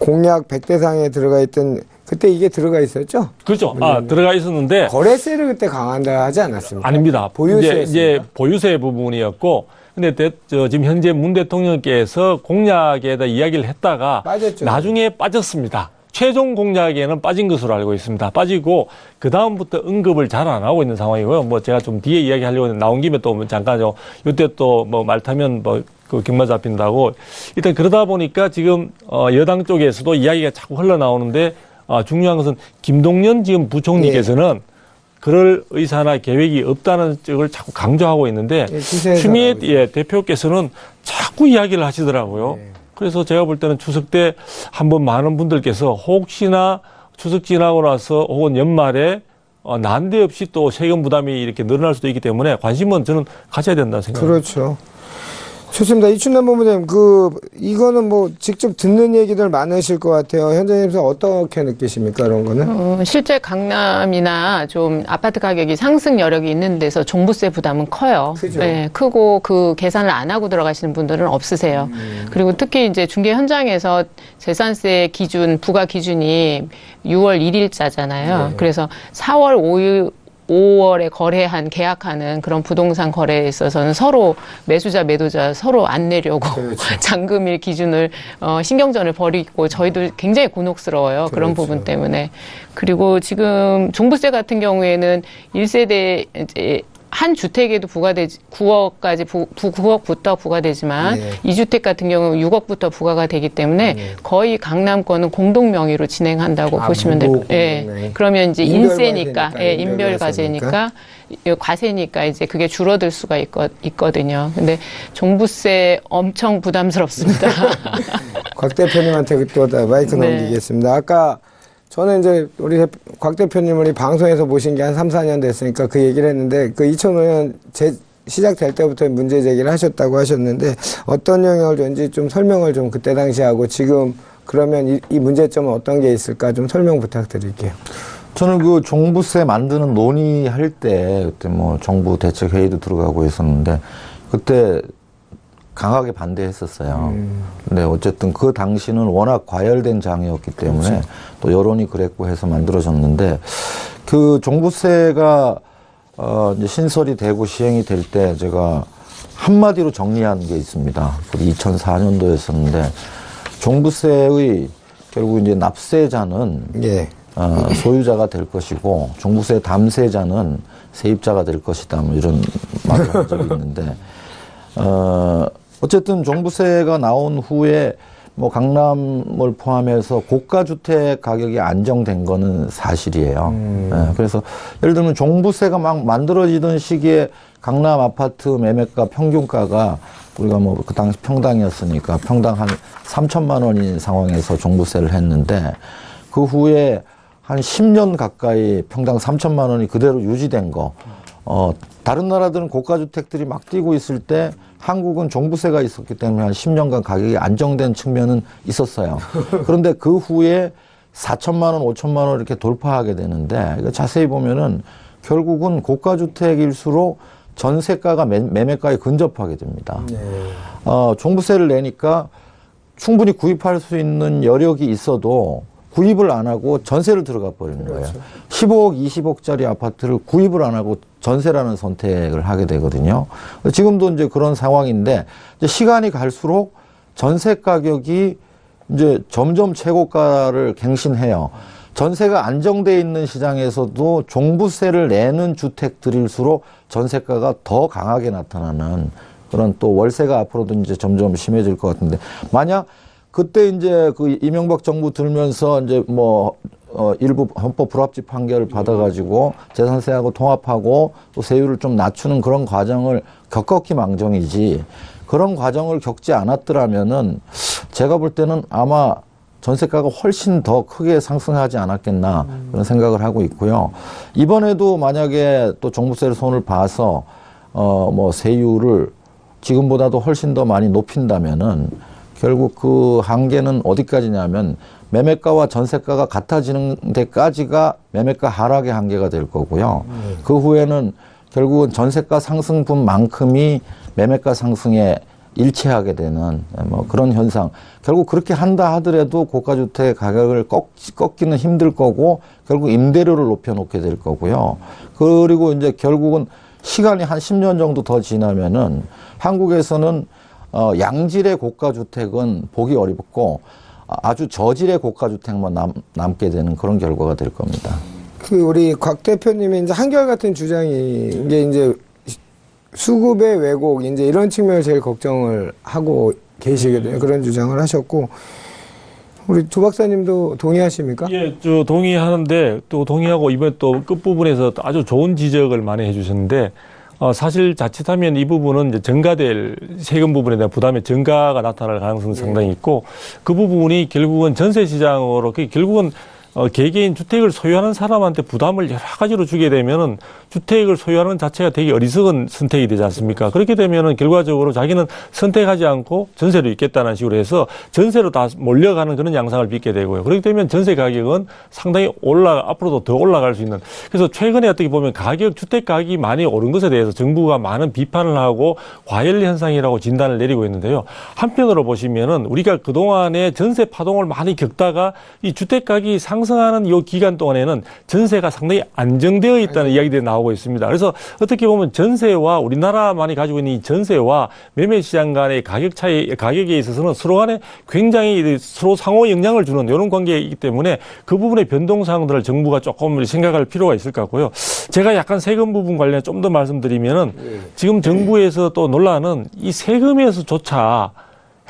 공약 100대상에 들어가 있던 그때 이게 들어가 있었죠? 그렇죠. 들어가 있었는데 거래세를 그때 강화한다 하지 않았습니까? 아닙니다. 보유세 이제 보유세 부분이었고, 근데 지금 현재 문 대통령께서 공약에다 이야기를 했다가 빠졌죠. 나중에 빠졌습니다. 최종 공약에는 빠진 것으로 알고 있습니다. 빠지고 그 다음부터 언급을 잘 안 하고 있는 상황이고요. 뭐 제가 좀 뒤에 이야기하려고 했는데 나온 김에 또 잠깐요. 이때 또 뭐 말 타면 뭐 그 경마 잡힌다고 일단 그러다 보니까 지금 여당 쪽에서도 이야기가 자꾸 흘러나오는데 중요한 것은 김동연 지금 부총리께서는 그럴 의사나 계획이 없다는 쪽을 자꾸 강조하고 있는데 추미애 대표께서는 자꾸 이야기를 하시더라고요. 그래서 제가 볼 때는 추석 때 한번 많은 분들께서 혹시나 추석 지나고 나서 혹은 연말에 난데없이 또 세금 부담이 이렇게 늘어날 수도 있기 때문에 관심은 저는 가져야 된다 생각합니다. 그렇죠. 좋습니다. 이춘남 본부장님, 이거는 뭐 직접 듣는 얘기들 많으실 것 같아요. 현장에서 어떻게 느끼십니까, 이런 거는? 실제 강남이나 좀 아파트 가격이 상승 여력이 있는 데서 종부세 부담은 커요. 크죠. 네, 크고 그 계산을 안 하고 들어가시는 분들은 없으세요. 그리고 특히 이제 중개 현장에서 재산세 기준, 부과 기준이 6월 1일자잖아요. 네. 그래서 4월 5월에 거래한 계약하는 그런 부동산 거래에 있어서는 서로 매수자 매도자 서로 안 내려고 그렇죠. 잔금일 기준을 신경전을 벌이고 저희도 굉장히 곤혹스러워요. 그런 그렇죠. 부분 때문에. 그리고 지금 종부세 같은 경우에는 1세대 이제 한 주택에도 부과되지 9억까지 9억부터 부과되지만 네. 2주택 같은 경우는 6억부터 부과가 되기 때문에 거의 강남권은 공동 명의로 진행한다고 보시면 될 거예요. 예. 그러면 이제 인세니까, 예, 인별과세니까 과세니까 이제 그게 줄어들 수가 있거든요. 근데 종부세 엄청 부담스럽습니다. 곽 대표님한테 또 마이크 네. 넘기겠습니다. 아까 저는 이제 우리 곽 대표님을 이 방송에서 모신 게 한 3, 4년 됐으니까 그 얘기를 했는데 2005년 시작될 때부터 문제 제기를 하셨다고 하셨는데 어떤 영향을 줬는지 좀 설명을 좀 그때 당시 하고 지금 그러면 이 문제점은 어떤 게 있을까 좀 설명 부탁드릴게요. 저는 그 종부세 만드는 논의할 때 그때 뭐 정부 대책 회의도 들어가고 있었는데 그때 강하게 반대했었어요. 근데 어쨌든 그 당시는 워낙 과열된 장이었기 때문에 그렇죠. 또 여론이 그랬고 해서 만들어졌는데 그 종부세가 이제 신설이 되고 시행이 될 때 제가 한마디로 정리한 게 있습니다. 그게 2004년도였었는데 종부세의 결국 이제 납세자는 예. 소유자가 될 것이고 종부세 담세자는 세입자가 될 것이다. 뭐 이런 말을 한 적이 있는데 어쨌든 종부세가 나온 후에 뭐 강남을 포함해서 고가주택 가격이 안정된 거는 사실이에요. 그래서 예를 들면 종부세가 막 만들어지던 시기에 강남 아파트 매매가 평균가가 우리가 뭐 그 당시 평당이었으니까 평당 한 3천만 원인 상황에서 종부세를 했는데 그 후에 한 10년 가까이 평당 3천만 원이 그대로 유지된 거. 다른 나라들은 고가주택들이 막 뛰고 있을 때 한국은 종부세가 있었기 때문에 한 10년간 가격이 안정된 측면은 있었어요. 그런데 그 후에 4천만 원, 5천만 원 이렇게 돌파하게 되는데 이거 자세히 보면은 결국은 고가주택일수록 전세가가 매매가에 근접하게 됩니다. 네. 종부세를 내니까 충분히 구입할 수 있는 여력이 있어도 구입을 안 하고 전세를 들어가 버리는 거예요. 15억, 20억짜리 아파트를 구입을 안 하고 전세라는 선택을 하게 되거든요. 지금도 이제 그런 상황인데 이제 시간이 갈수록 전세 가격이 이제 점점 최고가를 갱신해요. 전세가 안정돼 있는 시장에서도 종부세를 내는 주택들일수록 전세가가 더 강하게 나타나는 그런 또 월세가 앞으로도 이제 점점 심해질 것 같은데 만약 그때 이제 그 이명박 정부 들면서 이제 뭐 일부 헌법 불합치 판결을 받아가지고 재산세하고 통합하고 또 세율을 좀 낮추는 그런 과정을 겪었기 망정이지 그런 과정을 겪지 않았더라면은 제가 볼 때는 아마 전세가가 훨씬 더 크게 상승하지 않았겠나 그런 생각을 하고 있고요. 이번에도 만약에 또 종부세를 손을 봐서 뭐 세율을 지금보다도 훨씬 더 많이 높인다면은 결국 그 한계는 어디까지냐면 매매가와 전세가가 같아지는 데까지가 매매가 하락의 한계가 될 거고요. 그 후에는 결국은 전세가 상승분만큼이 매매가 상승에 일치하게 되는 뭐 그런 현상. 결국 그렇게 한다 하더라도 고가주택 가격을 꺾기는 힘들 거고 결국 임대료를 높여놓게 될 거고요. 그리고 이제 결국은 시간이 한 10년 정도 더 지나면은 한국에서는 양질의 고가주택은 보기 어렵고 아주 저질의 고가주택만 남게 되는 그런 결과가 될 겁니다. 우리 곽 대표님이 이제 한결같은 주장이 이게 이제 수급의 왜곡 이제 이런 측면을 제일 걱정을 하고 계시거든요. 그런 주장을 하셨고 우리 조 박사님도 동의하십니까? 예, 저 동의하는데 또 동의하고 이번 또 끝부분에서 아주 좋은 지적을 많이 해주셨는데 사실 자칫하면 이 부분은 이제 증가될 세금 부분에 대한 부담의 증가가 나타날 가능성이 상당히 있고 그 부분이 결국은 전세 시장으로 결국은 개개인 주택을 소유하는 사람한테 부담을 여러 가지로 주게 되면은 주택을 소유하는 자체가 되게 어리석은 선택이 되지 않습니까? 그렇게 되면은 결과적으로 자기는 선택하지 않고 전세로 있겠다는 식으로 해서 전세로 다 몰려가는 그런 양상을 빚게 되고요. 그렇게 되면 전세 가격은 상당히 앞으로도 더 올라갈 수 있는. 그래서 최근에 어떻게 보면 주택 가격이 많이 오른 것에 대해서 정부가 많은 비판을 하고 과열 현상이라고 진단을 내리고 있는데요. 한편으로 보시면은 우리가 그동안에 전세 파동을 많이 겪다가 이 주택 가격이 상승하는 이 기간 동안에는 전세가 상당히 안정되어 있다는 이야기들이 나오고 있습니다. 그래서 어떻게 보면 전세와 우리나라만이 가지고 있는 이 전세와 매매 시장 간의 가격에 있어서는 서로 간에 굉장히 서로 상호 영향을 주는 이런 관계이기 때문에 그 부분의 변동 사항들을 정부가 조금 생각할 필요가 있을 것 같고요. 제가 약간 세금 부분 관련해 좀 더 말씀드리면은 지금 정부에서 또 논란은 이 세금에서조차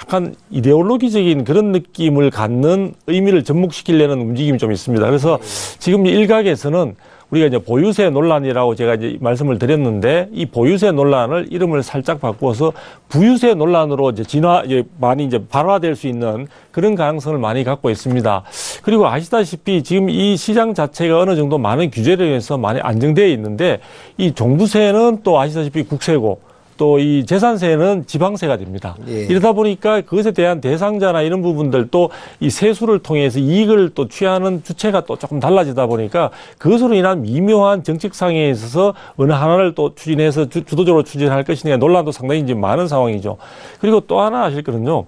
약간 이데올로기적인 그런 느낌을 갖는 의미를 접목시키려는 움직임이 좀 있습니다. 그래서 지금 일각에서는 우리가 이제 보유세 논란이라고 제가 이제 말씀을 드렸는데 이 보유세 논란을 이름을 살짝 바꾸어서 부유세 논란으로 이제 많이 이제 발화될 수 있는 그런 가능성을 많이 갖고 있습니다. 그리고 아시다시피 지금 이 시장 자체가 어느 정도 많은 규제를 위해서 많이 안정되어 있는데 이 종부세는 또 아시다시피 국세고 또 이 재산세는 지방세가 됩니다. 예. 이러다 보니까 그것에 대한 대상자나 이런 부분들 또 이 세수를 통해서 이익을 또 취하는 주체가 또 조금 달라지다 보니까 그것으로 인한 미묘한 정책상에 있어서 어느 하나를 또 추진해서 주도적으로 추진할 것이냐 논란도 상당히 이제 많은 상황이죠. 그리고 또 하나 아실 거는요.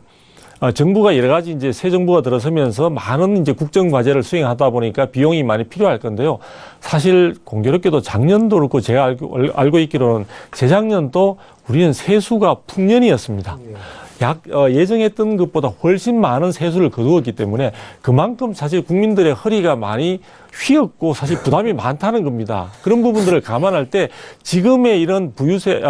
정부가 여러 가지 이제 새 정부가 들어서면서 많은 이제 국정 과제를 수행하다 보니까 비용이 많이 필요할 건데요. 사실 공교롭게도 작년도 그렇고 제가 알고 있기로는 재작년도 우리는 세수가 풍년이었습니다. 예정했던 것보다 훨씬 많은 세수를 거두었기 때문에 그만큼 사실 국민들의 허리가 많이 휘었고 사실 부담이 많다는 겁니다. 그런 부분들을 감안할 때 지금의 이런 보유세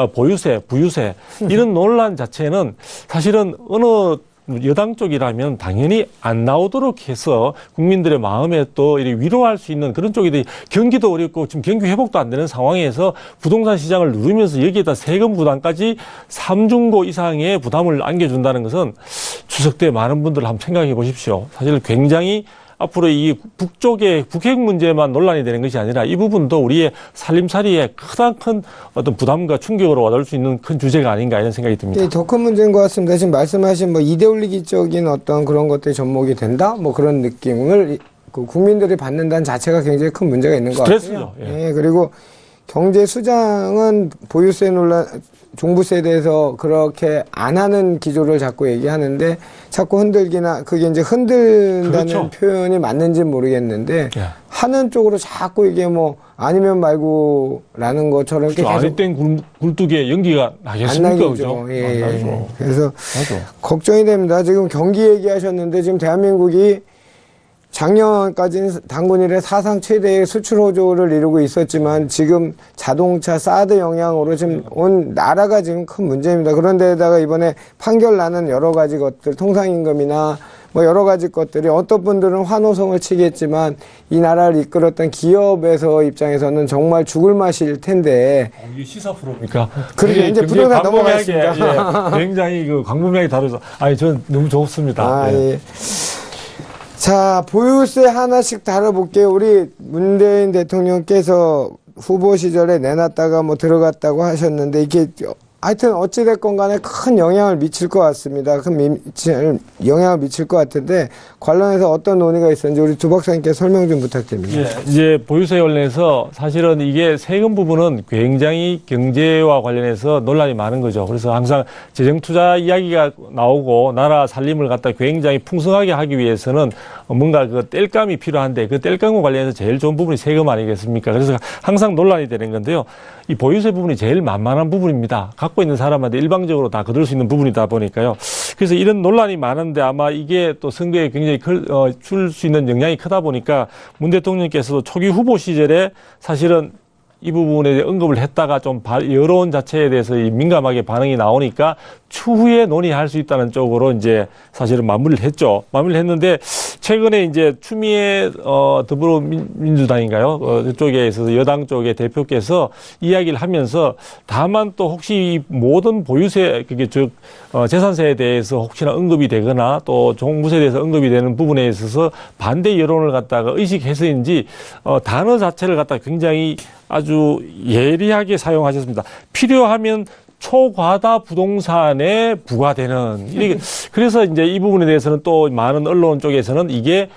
이런 논란 자체는 사실은 어느 여당 쪽이라면 당연히 안 나오도록 해서 국민들의 마음에 또 위로할 수 있는 그런 쪽이 경기도 어렵고 지금 경기 회복도 안 되는 상황에서 부동산 시장을 누르면서 여기에다 세금 부담까지 3중고 이상의 부담을 안겨준다는 것은 추석 때 많은 분들 한번 생각해 보십시오. 사실 굉장히 앞으로 이 북쪽의 북핵 문제만 논란이 되는 것이 아니라 이 부분도 우리의 살림살이에 가장 큰 어떤 부담과 충격으로 와닿을 수 있는 큰 주제가 아닌가 이런 생각이 듭니다. 네, 더 큰 문제인 것 같습니다. 지금 말씀하신 이데올로기적인 어떤 그런 것들이 접목이 된다? 그런 느낌을 국민들이 받는다는 자체가 굉장히 큰 문제가 있는 것 같아요. 스트레스죠. 예. 그리고 경제 수장은 보유세 논란, 종부세에 대해서 그렇게 안 하는 기조를 자꾸 얘기하는데 자꾸 그게 이제 흔들다는 그렇죠. 표현이 맞는지는 모르겠는데 하는 쪽으로 자꾸 이게 아니면 말고라는 것처럼 그렇죠. 아니 땐 굴뚝에 연기가 나겠습니까? 그죠? 예. 그래서 걱정이 됩니다. 지금 경기 얘기하셨는데 지금 대한민국이 작년까지는 단군 이래 사상 최대의 수출 호조를 이루고 있었지만 지금 자동차 사드 영향으로 지금 온 나라가 지금 큰 문제입니다. 그런데다가 이번에 판결 나는 여러 가지 것들, 통상임금이나 여러 가지 것들이 어떤 분들은 환호성을 치겠지만 이 나라를 이끌었던 기업에서 입장에서는 정말 죽을 맛일 텐데. 이게 시사 프로입니까? 그러게 이제 부동산 넘어가겠습니다. 굉장히 광범위하게 다루서. 전 너무 좋습니다. 예. 자, 보유세 하나씩 다뤄볼게요. 우리 문재인 대통령께서 후보 시절에 내놨다가 들어갔다고 하셨는데 이게 하여튼 어찌됐건 간에 큰 영향을 미칠 것 같습니다. 큰 영향을 미칠 것 같은데 관련해서 어떤 논의가 있었는지 우리 두 박사님께 설명 좀 부탁드립니다. 예, 이제 보유세 관련해서 사실은 이게 세금 부분은 굉장히 경제와 관련해서 논란이 많은 거죠. 그래서 항상 재정투자 이야기가 나오고 나라 살림을 갖다 굉장히 풍성하게 하기 위해서는 뭔가 그 땔감이 필요한데 그 땔감과 관련해서 제일 좋은 부분이 세금 아니겠습니까? 그래서 항상 논란이 되는 건데요. 이 보유세 부분이 제일 만만한 부분입니다. 갖고 있는 사람한테 일방적으로 다 거둘 수 있는 부분이다 보니까요. 그래서 이런 논란이 많은데 아마 이게 또 선거에 굉장히 줄 수 있는 영향이 크다 보니까 문 대통령께서도 초기 후보 시절에 사실은 이 부분에 언급을 했다가 좀 여론 자체에 대해서 민감하게 반응이 나오니까 추후에 논의할 수 있다는 쪽으로 이제 사실은 마무리를 했죠. 마무리를 했는데 최근에 이제 추미애 더불어민주당인가요? 그쪽에 있어서 여당 쪽의 대표께서 이야기를 하면서 다만 또 혹시 이 모든 보유세 그게 즉 재산세에 대해서 혹시나 언급이 되거나 또 종부세에 대해서 언급이 되는 부분에 있어서 반대 여론을 갖다가 의식해서인지 단어 자체를 갖다가 굉장히 아주 예리하게 사용하셨습니다. 필요하면 초과다 부동산에 부과되는 이렇게 그래서 이제 이 부분에 대해서는 또 많은 언론 쪽에서는 이게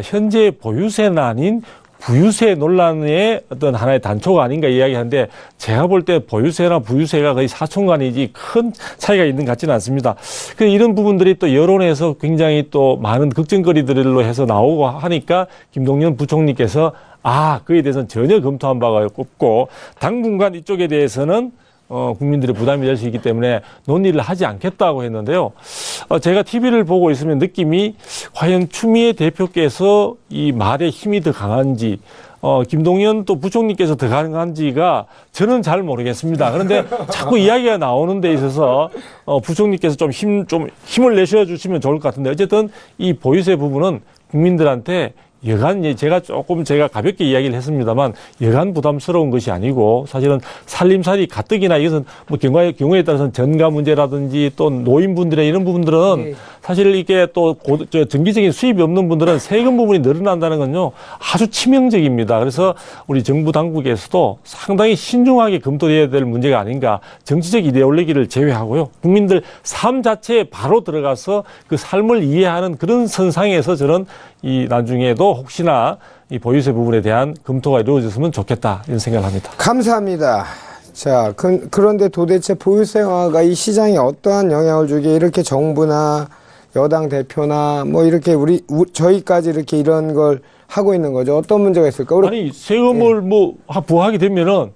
현재 보유세는 아닌 부유세 논란의 어떤 하나의 단초가 아닌가 이야기하는데 제가 볼 때 보유세나 부유세가 거의 사촌간이지 큰 차이가 있는 것 같지는 않습니다. 이런 부분들이 또 여론에서 굉장히 또 많은 걱정거리들로 해서 나오고 하니까 김동연 부총리께서 그에 대해서는 전혀 검토한 바가 없고 당분간 이쪽에 대해서는 국민들의 부담이 될 수 있기 때문에 논의를 하지 않겠다고 했는데요. 제가 TV를 보고 있으면 느낌이 과연 추미애 대표께서 이 말에 힘이 더 강한지 김동연 또 부총리께서 더 강한지가 저는 잘 모르겠습니다. 그런데 자꾸 이야기가 나오는 데 있어서 부총리께서 좀 힘을 내셔 주시면 좋을 것 같은데 어쨌든 이 보유세 부분은 국민들한테 여간 제가 가볍게 이야기를 했습니다만 여간 부담스러운 것이 아니고 사실은 살림살이 가뜩이나 이것은 뭐 경우에 따라서는 전가 문제라든지 또 노인분들의 이런 부분들은 사실 이게 또 정기적인 수입이 없는 분들은 세금 부분이 늘어난다는 건요 아주 치명적입니다. 그래서 우리 정부 당국에서도 상당히 신중하게 검토해야 될 문제가 아닌가. 정치적 이데올로기를 제외하고요. 국민들 삶 자체에 바로 들어가서 그 삶을 이해하는 그런 선상에서 저는 이 나중에도 혹시나 이 보유세 부분에 대한 검토가 이루어졌으면 좋겠다 이런 생각을 합니다. 감사합니다. 자, 그런데 도대체 보유세화가 이 시장에 어떠한 영향을 주게 이렇게 정부나 여당 대표나 뭐 이렇게 저희까지 이렇게 이런 걸 하고 있는 거죠. 어떤 문제가 있을까? 아니 세금을 부과하게 되면은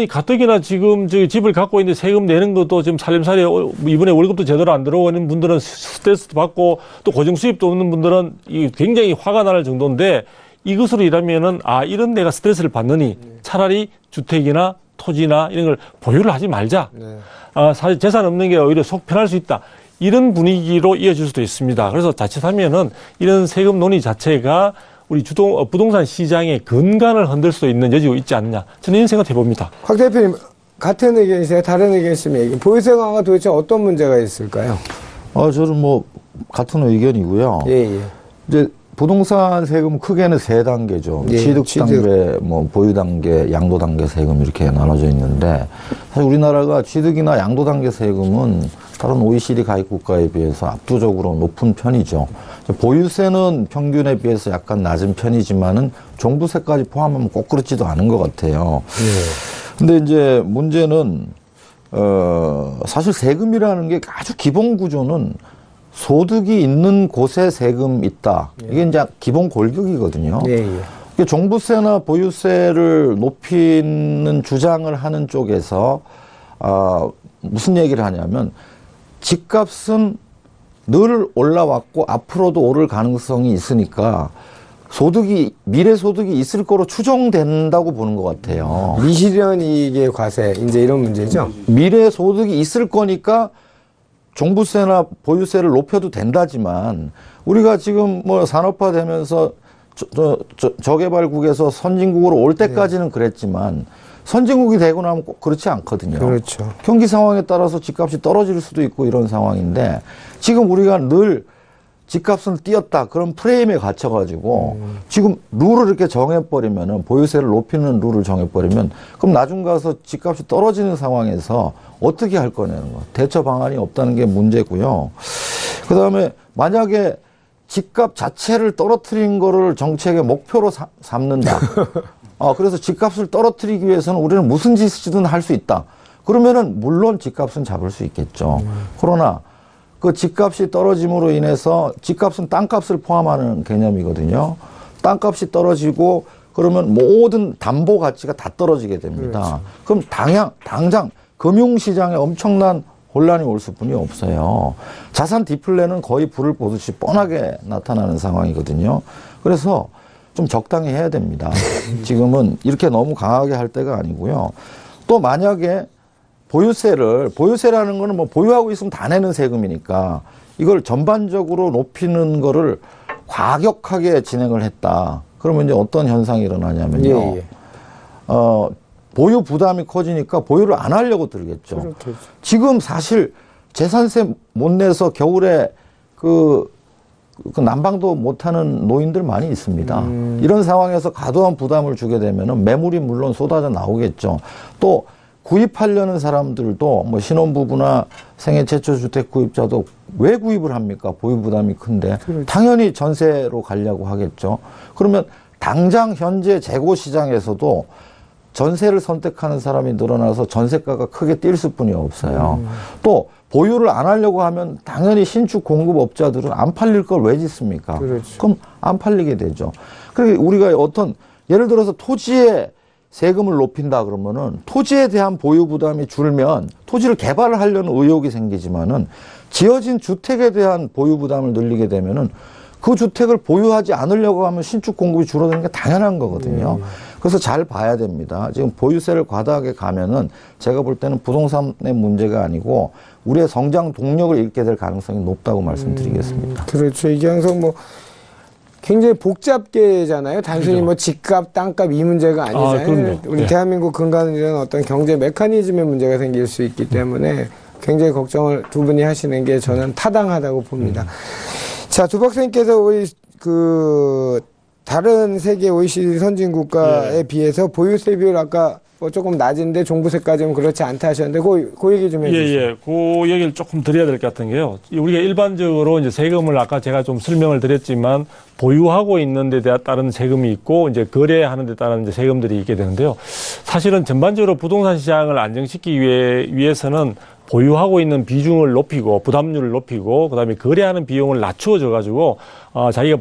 가뜩이나 지금 집을 갖고 있는데 세금 내는 것도 지금 살림살이 이번에 월급도 제대로 안 들어오는 분들은 스트레스도 받고 또 고정 수입도 없는 분들은 굉장히 화가 날 정도인데 이것으로 일하면은 이런 내가 스트레스를 받느니 차라리 주택이나 토지나 이런 걸 보유를 하지 말자. 사실 재산 없는 게 오히려 속 편할 수 있다. 이런 분위기로 이어질 수도 있습니다. 그래서 자칫하면은 이런 세금 논의 자체가 우리 부동산 시장의 근간을 흔들 수도 있는 여지가 있지 않느냐. 저는 이런 생각 해봅니다. 곽 대표님, 같은 의견이세요? 다른 의견 있으면 얘기해. 보유세가 도대체 어떤 문제가 있을까요? 저는 같은 의견이고요. 예. 이제 부동산 세금 크게는 세 단계죠. 예, 취득 단계, 보유 단계, 양도 단계 세금 이렇게 나눠져 있는데 사실 우리나라가 취득이나 양도 단계 세금은 다른 OECD 가입 국가에 비해서 압도적으로 높은 편이죠. 보유세는 평균에 비해서 약간 낮은 편이지만은 종부세까지 포함하면 꼭 그렇지도 않은 것 같아요. 근데 이제 문제는 사실 세금이라는 게 아주 기본 구조는 소득이 있는 곳에 세금 있다. 이게 이제 기본 골격이거든요. 종부세나 보유세를 높이는 주장을 하는 쪽에서 무슨 얘기를 하냐면 집값은 늘 올라왔고 앞으로도 오를 가능성이 있으니까 미래 소득이 있을 거로 추정된다고 보는 것 같아요. 미실현 이익의 과세, 이제 이런 문제죠. 미래 소득이 있을 거니까 종부세나 보유세를 높여도 된다지만 우리가 지금 산업화 되면서 저개발국에서 선진국으로 올 때까지는 그랬지만 선진국이 되고 나면 꼭 그렇지 않거든요. 그렇죠. 경기 상황에 따라서 집값이 떨어질 수도 있고 이런 상황인데 지금 우리가 늘 집값은 뛰었다 그런 프레임에 갇혀가지고 지금 룰을 이렇게 정해버리면은 보유세를 높이는 룰을 정해버리면 그럼 나중 가서 집값이 떨어지는 상황에서 어떻게 할 거냐는 거. 대처 방안이 없다는 게 문제고요. 그 다음에 만약에 집값 자체를 떨어뜨린 거를 정책의 목표로 삼는다. 그래서 집값을 떨어뜨리기 위해서는 우리는 무슨 짓이든 할 수 있다. 그러면은 물론 집값은 잡을 수 있겠죠. 그러나 그 집값이 떨어짐으로 인해서 집값은 땅값을 포함하는 개념이거든요. 땅값이 떨어지고 그러면 모든 담보 가치가 다 떨어지게 됩니다. 그럼 당장 금융시장에 엄청난 혼란이 올 수뿐이 없어요. 자산 디플레는 거의 불을 보듯이 뻔하게 나타나는 상황이거든요. 그래서 좀 적당히 해야 됩니다. 지금은 이렇게 너무 강하게 할 때가 아니고요. 또 만약에 보유세라는 거는 보유하고 있으면 다 내는 세금이니까 이걸 전반적으로 높이는 거를 과격하게 진행을 했다. 그러면 이제 어떤 현상이 일어나냐면요. 예. 보유 부담이 커지니까 보유를 안 하려고 들겠죠. 그렇겠죠. 지금 사실 재산세 못 내서 겨울에 그 난방도 못하는 노인들 많이 있습니다. 이런 상황에서 과도한 부담을 주게 되면은 매물이 물론 쏟아져 나오겠죠. 또 구입하려는 사람들도 뭐 신혼부부나 생애 최초 주택 구입자도 왜 구입을 합니까? 보유 부담이 큰데 그렇죠. 당연히 전세로 가려고 하겠죠. 그러면 당장 현재 재고 시장에서도 전세를 선택하는 사람이 늘어나서 전세가가 크게 뛸 수뿐이 없어요. 또 보유를 안 하려고 하면 당연히 신축 공급업자들은 안 팔릴 걸 왜 짓습니까? 그렇죠. 그럼 안 팔리게 되죠. 그리고 우리가 어떤 예를 들어서 토지에 세금을 높인다 그러면은 토지에 대한 보유 부담이 줄면 토지를 개발을 하려는 의욕이 생기지만은 지어진 주택에 대한 보유 부담을 늘리게 되면은 그 주택을 보유하지 않으려고 하면 신축 공급이 줄어드는 게 당연한 거거든요. 그래서 잘 봐야 됩니다. 지금 보유세를 과다하게 가면은 제가 볼 때는 부동산의 문제가 아니고 우리의 성장 동력을 잃게 될 가능성이 높다고 말씀드리겠습니다. 그렇죠. 이게 항상 뭐 굉장히 복잡계잖아요. 단순히 그렇죠. 뭐 집값, 땅값 이 문제가 아니잖아요. 그럼요. 우리 네. 대한민국 근간을 이런 어떤 경제 메커니즘의 문제가 생길 수 있기 때문에 굉장히 걱정을 두 분이 하시는 게 저는 타당하다고 봅니다. 자, 두 박사님께서 우리 다른 세계 OECD 선진 국가에 비해서 보유세 비율 아까 뭐 조금 낮은데 종부세까지는 그렇지 않다 하셨는데 그 얘기 좀 해주세요. 예. 그 얘기를 조금 드려야 될 것 같은 게요. 우리가 일반적으로 이제 세금을 아까 제가 좀 설명을 드렸지만 보유하고 있는 데 따른 세금이 있고 거래하는 데 따른 세금들이 있게 되는데요. 사실은 전반적으로 부동산 시장을 안정시키기 위해서는 보유하고 있는 비중을 높이고 부담률을 높이고 그다음에 거래하는 비용을 낮추어져 가지고 자기가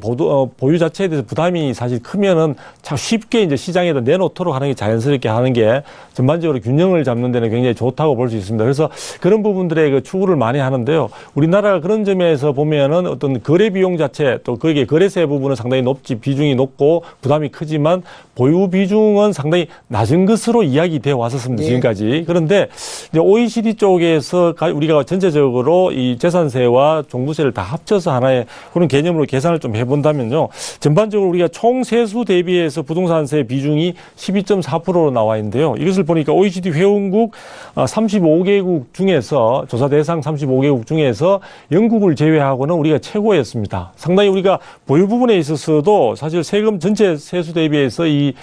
보유 자체에 대해서 부담이 사실 크면은 참 쉽게 이제 시장에다 내놓도록 하는 게 자연스럽게 하는 게 전반적으로 균형을 잡는 데는 굉장히 좋다고 볼 수 있습니다. 그래서 그런 부분들에 그 추구를 많이 하는데요. 우리나라가 그런 점에서 보면은 어떤 거래 비용 자체 또 거기에 거래세 부분은 상당히 비중이 높고 부담이 크지만 보유 비중은 상당히 낮은 것으로 이야기되어 왔었습니다. 지금까지. 그런데 이제 OECD 쪽에서 우리가 전체적으로 이 재산세와 종부세를 다 합쳐서 하나의 그런 개념으로 계산을 좀 해본다면요. 전반적으로 우리가 총 세수 대비해서 부동산세 비중이 12.4%로 나와 있는데요. 이것을 보니까 OECD 회원국 35개국 중에서 조사 대상 35개국 중에서 영국을 제외하고는 우리가 최고였습니다. 상당히 우리가 보유 부분에 있어서도 사실 세금 전체 세수 대비해서 이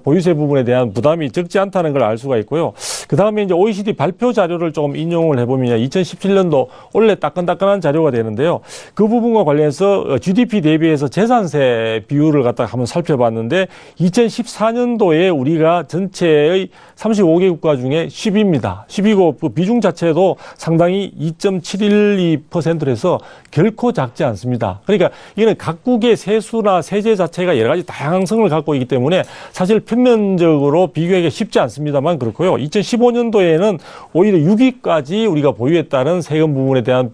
보유세 부분에 대한 부담이 적지 않다는 걸 알 수가 있고요. 그 다음에 이제 OECD 발표 자료를 조금 인용을 해보면 2017년도 원래 따끈따끈한 자료가 되는데요. 그 부분과 관련해서 GDP 대비해서 재산세 비율을 갖다가 한번 살펴봤는데 2014년도에 우리가 전체의 35개 국가 중에 10위입니다. 10위고 그 비중 자체도 상당히 2.712%에서 결코 작지 않습니다. 그러니까 이거는 각국의 세수나 세제 자체가 여러 가지 다양성을 갖고 있기 때문에 사실 평면적으로 비교하기가 쉽지 않습니다만 그렇고요. 2015년도에는 오히려 6위까지 우리가 보유했다는 세금 부분에 대한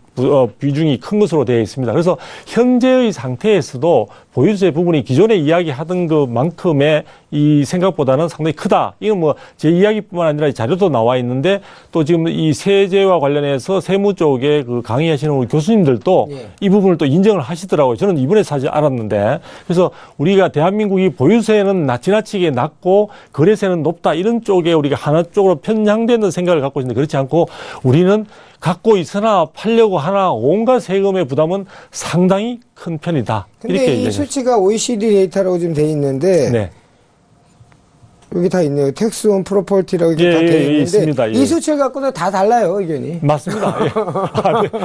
비중이 큰 것으로 되어 있습니다. 그래서 현재의 상태에서도 보유세 부분이 기존에 이야기하던 것만큼의 이 생각보다는 상당히 크다. 이건 뭐 제 이야기뿐만 아니라 자료도 나와 있는데 또 지금 이 세제와 관련해서 세무 쪽에 그 강의하시는 우리 교수님들도 이 부분을 또 인정을 하시더라고요. 저는 이번에 사실 알았는데 그래서 우리가 대한민국이 보유세는 지나치게 낮고 거래세는 높다 이런 쪽에 우리가 하나 쪽으로 편향되는 생각을 갖고 있는데 그렇지 않고 우리는 갖고 있으나 팔려고 하나 온갖 세금의 부담은 상당히 큰 편이다. 근데 이렇게 이 수치가 OECD 데이터라고 지금 돼 있는데 네. 여기 다 있네요. 텍스 온 프로퍼티라고 이렇게 다 돼 있는데 있습니다. 이 수치를 갖고는 다 달라요, 의견이. 맞습니다. 예. 네.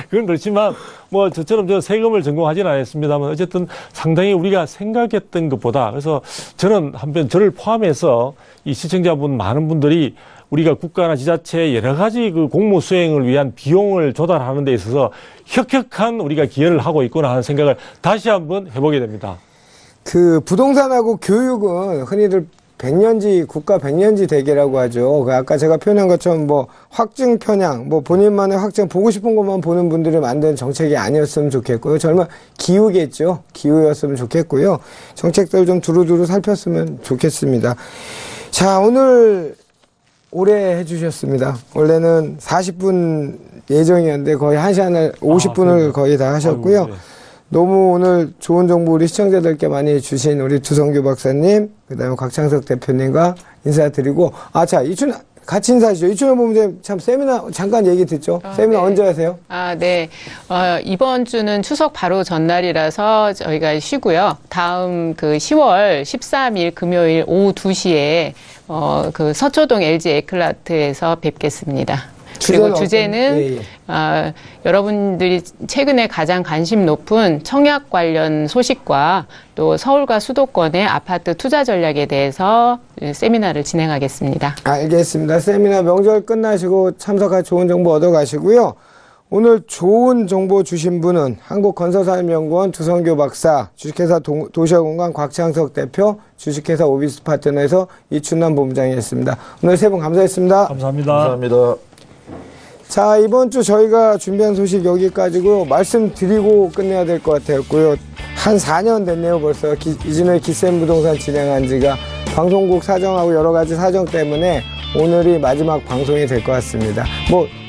그건 그렇지만 뭐 저처럼 저 세금을 전공하지는 않았습니다만 어쨌든 상당히 우리가 생각했던 것보다 그래서 저는 한편 저를 포함해서 이 시청자분 많은 분들이 우리가 국가나 지자체의 여러 가지 그 공무 수행을 위한 비용을 조달하는 데 있어서 혁혁한 우리가 기여를 하고 있구나 하는 생각을 다시 한번 해보게 됩니다. 그 부동산하고 교육은 흔히들 국가 백년지 대계라고 하죠. 아까 제가 표현한 것처럼 뭐 확증 편향, 뭐 본인만의 확증 보고 싶은 것만 보는 분들이 만든 정책이 아니었으면 좋겠고요. 정말 기후겠죠. 기후였으면 좋겠고요. 정책들 좀 두루두루 살폈으면 좋겠습니다. 자, 오늘 오래 해주셨습니다. 원래는 40분 예정이었는데 거의 1시간을 50분을 거의 다 하셨고요. 아이고, 네. 너무 오늘 좋은 정보 우리 시청자들께 많이 주신 우리 두성규 박사님, 그 다음에 곽창석 대표님과 인사드리고, 자, 이춘, 같이 인사하시죠. 이춘호 본부장님 참 세미나 잠깐 얘기 듣죠. 세미나 네. 언제 하세요? 네. 이번 주는 추석 바로 전날이라서 저희가 쉬고요. 다음 그 10월 13일 금요일 오후 2시에 그 서초동 LG 에클라트에서 뵙겠습니다. 그리고 주제는 여러분들이 최근에 가장 관심 높은 청약 관련 소식과 또 서울과 수도권의 아파트 투자 전략에 대해서 세미나를 진행하겠습니다. 알겠습니다. 세미나 명절 끝나시고 참석할 좋은 정보 얻어가시고요. 오늘 좋은 정보 주신 분은 한국건설산업연구원 두성규 박사, 주식회사 도시화공간 곽창석 대표, 주식회사 오비스 파트너에서 이춘남 본부장이었습니다. 오늘 세 분 감사했습니다. 감사합니다. 감사합니다. 자, 이번 주 저희가 준비한 소식 여기까지고요. 말씀드리고 끝내야 될 것 같았고요. 한 4년 됐네요, 벌써. 이진우의 기센 부동산 진행한 지가 방송국 사정하고 여러 가지 사정 때문에 오늘이 마지막 방송이 될 것 같습니다.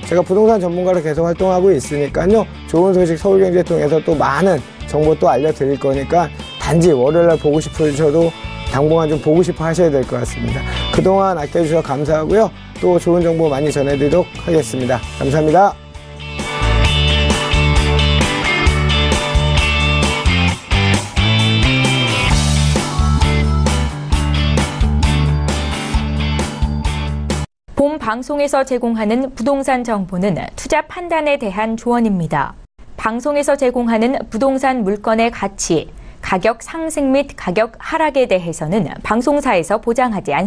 제가 부동산 전문가로 계속 활동하고 있으니까요. 좋은 소식 서울경제 통해서 또 많은 정보 또 알려드릴 거니까 단지 월요일날 보고 싶으셔도 당분간 좀 보고 싶어 하셔야 될 것 같습니다. 그동안 아껴주셔서 감사하고요. 또 좋은 정보 많이 전해드리도록 하겠습니다. 감사합니다. 본 방송에서 제공하는 부동산 정보는 투자 판단에 대한 조언입니다. 방송에서 제공하는 부동산 물건의 가치, 가격 상승 및 가격 하락에 대해서는 방송사에서 보장하지 않습니다.